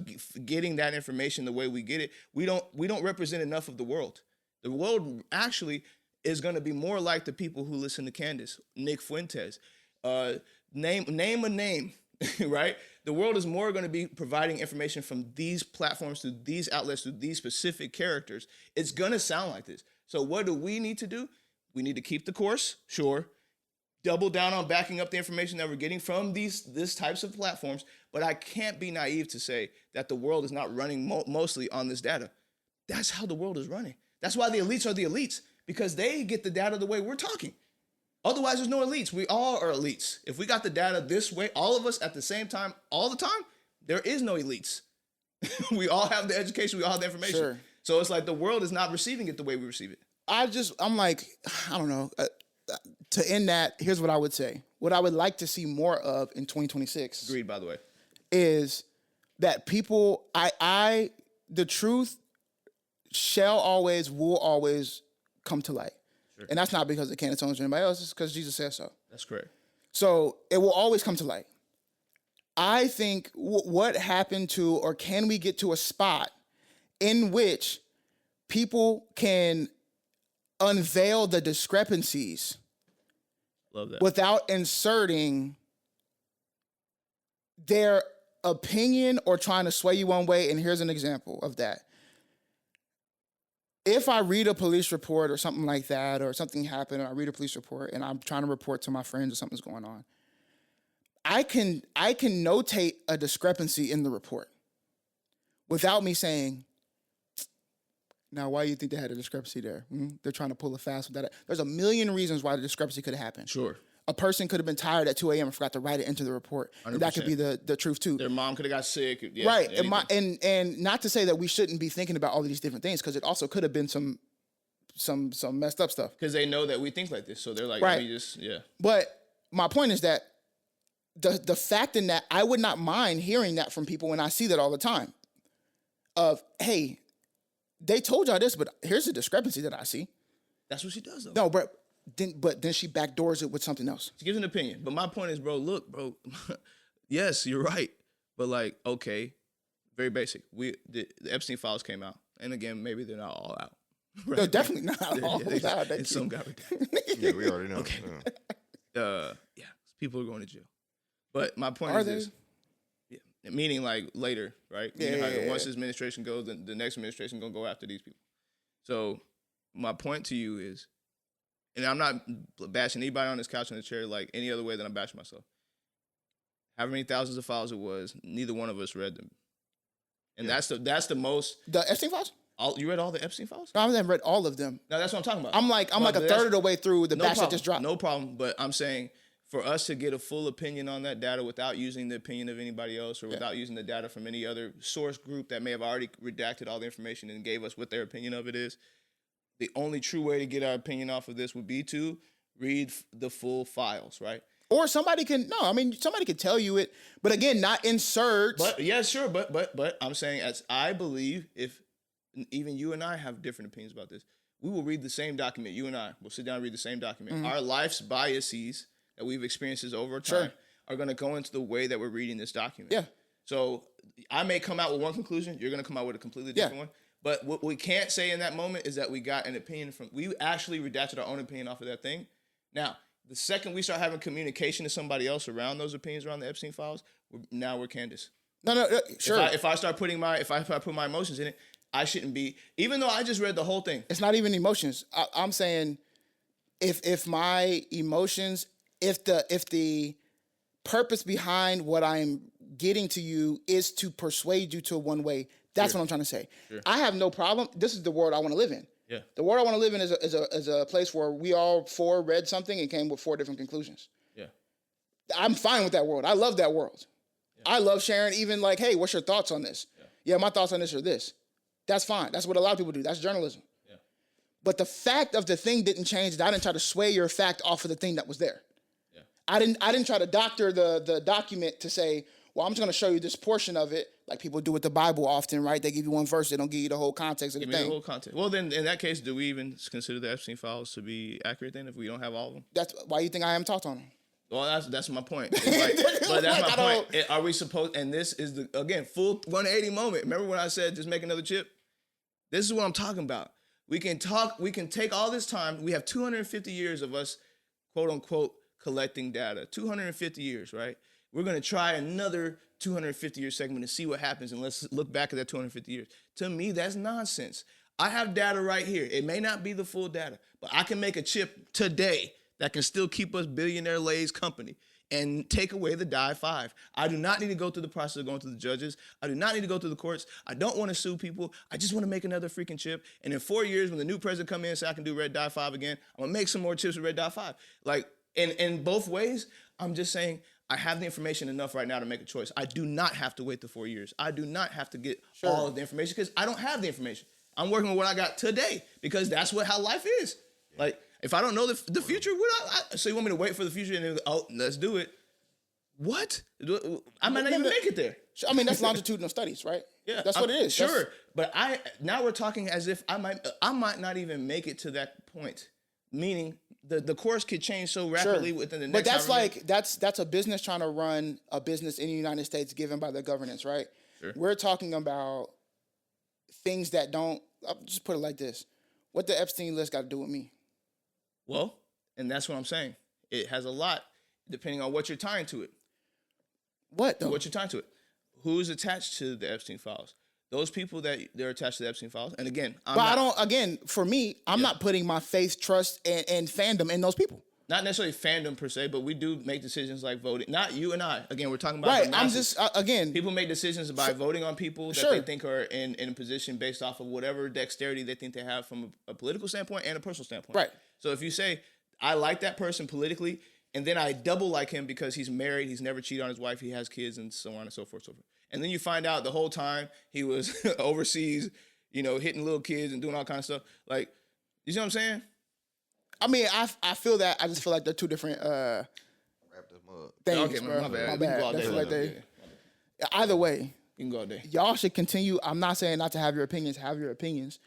getting that information the way we get it. We don't represent enough of the world. The world actually is going to be more like the people who listen to Candace, Nick Fuentes. Name a name, right? The world is more going to be providing information from these platforms, through these outlets, through these specific characters. It's going to sound like this. So what do we need to do? We need to keep the course, sure. Double down on backing up the information that we're getting from these types of platforms, but I can't be naive to say that the world is not running mostly on this data. That's how the world is running. That's why the elites are the elites, because they get the data the way we're talking. Otherwise, there's no elites. We all are elites. If we got the data this way, all of us at the same time, all the time, there is no elites. We all have the education. We all have the information. Sure. So it's like the world is not receiving it the way we receive it. I'm like, I don't know. To end that, here's what I would say. What I would like to see more of in 2026. Agreed, by the way. Is that people, the truth will always come to light. Sure. And that's not because of Candace Owens or anybody else. It's because Jesus says so. That's correct. So it will always come to light. I think what happened to, or can we get to a spot in which people can unveil the discrepancies. Love that. Without inserting their opinion or trying to sway you one way. And here's an example of that. If I read a police report or something like that, or something happened, and I read a police report and I'm trying to report to my friends or something's going on, I can notate a discrepancy in the report without me saying, now, why do you think they had a discrepancy there? They're trying to pull a fast with that. There's a million reasons why the discrepancy could have happened. Sure. A person could have been tired at 2 a.m. and forgot to write it into the report. And that could be the truth, too. Their mom could have got sick. Yeah, right. And not to say that we shouldn't be thinking about all of these different things, because it also could have been some messed up stuff. Because they know that we think like this. So they're like, right. But my point is that the fact in that I would not mind hearing that from people when I see that all the time. Of, hey, they told y'all this, but here's a discrepancy that I see. That's what she does, though. No, but then she backdoors it with something else. She gives an opinion. But my point is, bro, yes, you're right. But like, okay, very basic. The Epstein files came out. And again, maybe they're not all out. Right? They're definitely not all out. And some got redacted. Yeah, we already know. Okay. Yeah, people are going to jail. But my point is this. Meaning like later, right? Once this administration goes, then the next administration gonna go after these people. So my point to you is, and I'm not bashing anybody on this couch in the chair like any other way than I'm bashing myself. However many thousands of files it was, neither one of us read them. And that's the most. The Epstein files? You read all the Epstein files? No, I haven't read all of them. No, that's what I'm talking about. I'm like a third of the way through the batch that just dropped. No problem, but I'm saying, for us to get a full opinion on that data without using the opinion of anybody else, or without using the data from any other source group that may have already redacted all the information and gave us what their opinion of it is, the only true way to get our opinion off of this would be to read the full files, right? Or somebody can tell you it, but again, not insert. But yeah, sure, but I'm saying, as I believe, if even you and I have different opinions about this, we will read the same document. You and I will sit down and read the same document. Mm-hmm. Our life's biases that we've experienced over time are going to go into the way that we're reading this document. Yeah. So I may come out with one conclusion. You're going to come out with a completely different one. But what we can't say in that moment is that we got an opinion we actually redacted our own opinion off of that thing. Now, the second we start having communication to somebody else around those opinions around the Epstein files, we're Candace. No, sure. If I start putting if I put my emotions in it, I shouldn't be, even though I just read the whole thing. It's not even emotions. I'm saying if my emotions, if the purpose behind what I'm getting to you is to persuade you to one way, that's what I'm trying to say. Sure. I have no problem. This is the world I want to live in. Yeah. The world I want to live in is a place where we all four read something and came with 4 different conclusions. Yeah. I'm fine with that world. I love that world. Yeah. I love sharing even like, hey, what's your thoughts on this? Yeah, my thoughts on this are this. That's fine. That's what a lot of people do. That's journalism. Yeah. But the fact of the thing didn't change. I didn't try to sway your fact off of the thing that was there. Yeah. I didn't try to doctor the document to say, well, I'm just going to show you this portion of it, like people do with the Bible often, right? They give you one verse, they don't give you the whole context of the thing. The whole context. Well, then in that case, do we even consider the Epstein files to be accurate then if we don't have all of them? That's why you think I am taught on them. Well, that's my point. Like, but that's my point. Are we supposed? And this is the again full 180 moment. Remember when I said just make another chip? This is what I'm talking about. We can talk. We can take all this time. We have 250 years of us, quote unquote, collecting data. 250 years, right? We're gonna try another 250-year segment and see what happens, and let's look back at that 250 years. To me, that's nonsense. I have data right here. It may not be the full data, but I can make a chip today that can still keep us billionaire Lay's company and take away the die 5. I do not need to go through the process of going to the judges. I do not need to go through the courts. I don't want to sue people. I just want to make another freaking chip. And in 4 years, when the new president comes in and says I can do red die 5 again, I'm going to make some more chips with red die 5. Like, in both ways, I'm just saying I have the information enough right now to make a choice. I do not have to wait the 4 years. I do not have to get all of the information because I don't have the information. I'm working with what I got today because that's how life is. Like, if I don't know the future, so you want me to wait for the future and then, let's do it? What? I might not even make it there. I mean, that's longitudinal studies, right? Yeah, that's what it is. Sure, but now we're talking as if I might not even make it to that point. Meaning the course could change so rapidly within the next. But that's a business trying to run a business in the United States given by the governance, right? Sure. We're talking about things that don't. I'll just put it like this: what the Epstein list got to do with me? Well, and that's what I'm saying. It has a lot, depending on what you're tying to it. What though? What you're tying to it? Who's attached to the Epstein files? Those people that they're attached to the Epstein files. And again, for me, I'm not putting my faith, trust, and fandom in those people. Not necessarily fandom per se, but we do make decisions like voting. Not you and I. Again, we're talking about I'm just people make decisions by voting on people that they think are in a position based off of whatever dexterity they think they have from a political standpoint and a personal standpoint. Right. So if you say I like that person politically, and then I double like him because he's married, he's never cheated on his wife, he has kids, and so on and so forth, so forth. And then you find out the whole time he was overseas, hitting little kids and doing all kinds of stuff. Like, you see what I'm saying? I mean, I feel that. I just feel like they're two different things. Okay, my bad. We can go all day. Either way, you can go all day. Y'all should continue. I'm not saying not to have your opinions. Have your opinions.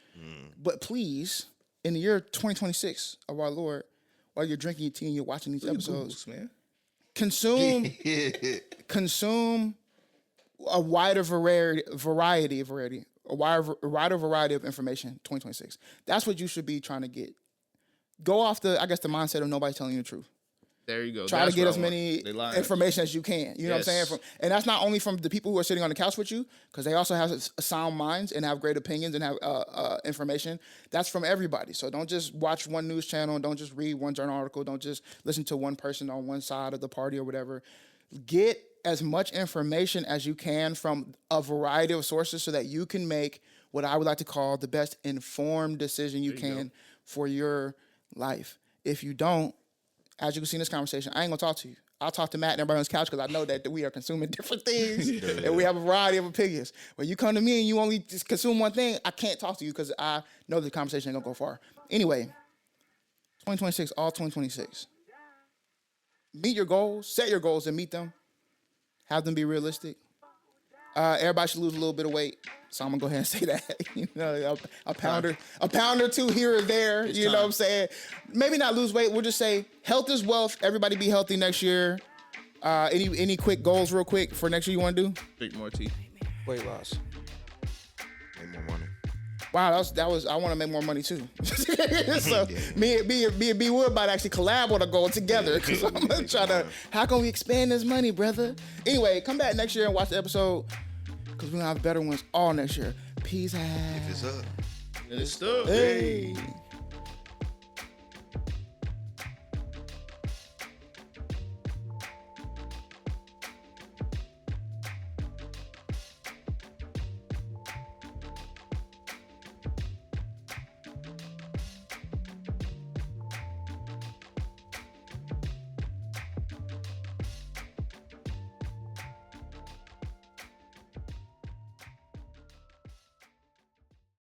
But please, in the year 2026 of our Lord, while you're drinking your tea and you're watching these episodes, man, consume a wider variety of information. 2026. That's what you should be trying to get. Go off the mindset of nobody's telling you the truth. There you go. Try to get as many information as you can. You know what I'm saying? And that's not only from the people who are sitting on the couch with you, because they also have sound minds and have great opinions and have information. That's from everybody. So don't just watch one news channel. Don't just read one journal article. Don't just listen to one person on one side of the party or whatever. Get as much information as you can from a variety of sources so that you can make what I would like to call the best informed decision you can for your life. If you don't, as you can see in this conversation, I ain't gonna talk to you. I'll talk to Matt and everybody on his couch because I know that we are consuming different things and we have a variety of opinions. When you come to me and you only just consume one thing, I can't talk to you because I know the conversation ain't gonna go far. Anyway, 2026, all 2026. Meet your goals, set your goals and meet them. Have them be realistic. Everybody should lose a little bit of weight. So I'm gonna go ahead and say that. A pound or two here or there. It's know what I'm saying? Maybe not lose weight. We'll just say health is wealth. Everybody be healthy next year. Any quick goals real quick for next year you want to do? Drink more tea. Weight loss. Make more money. Wow, that was. I want to make more money too. So me and B Wood might actually collab on a goal together because I'm gonna try to. How can we expand this money, brother? Anyway, come back next year and watch the episode because we're gonna have better ones all next year. Peace out. If it's up. It's up. Hey.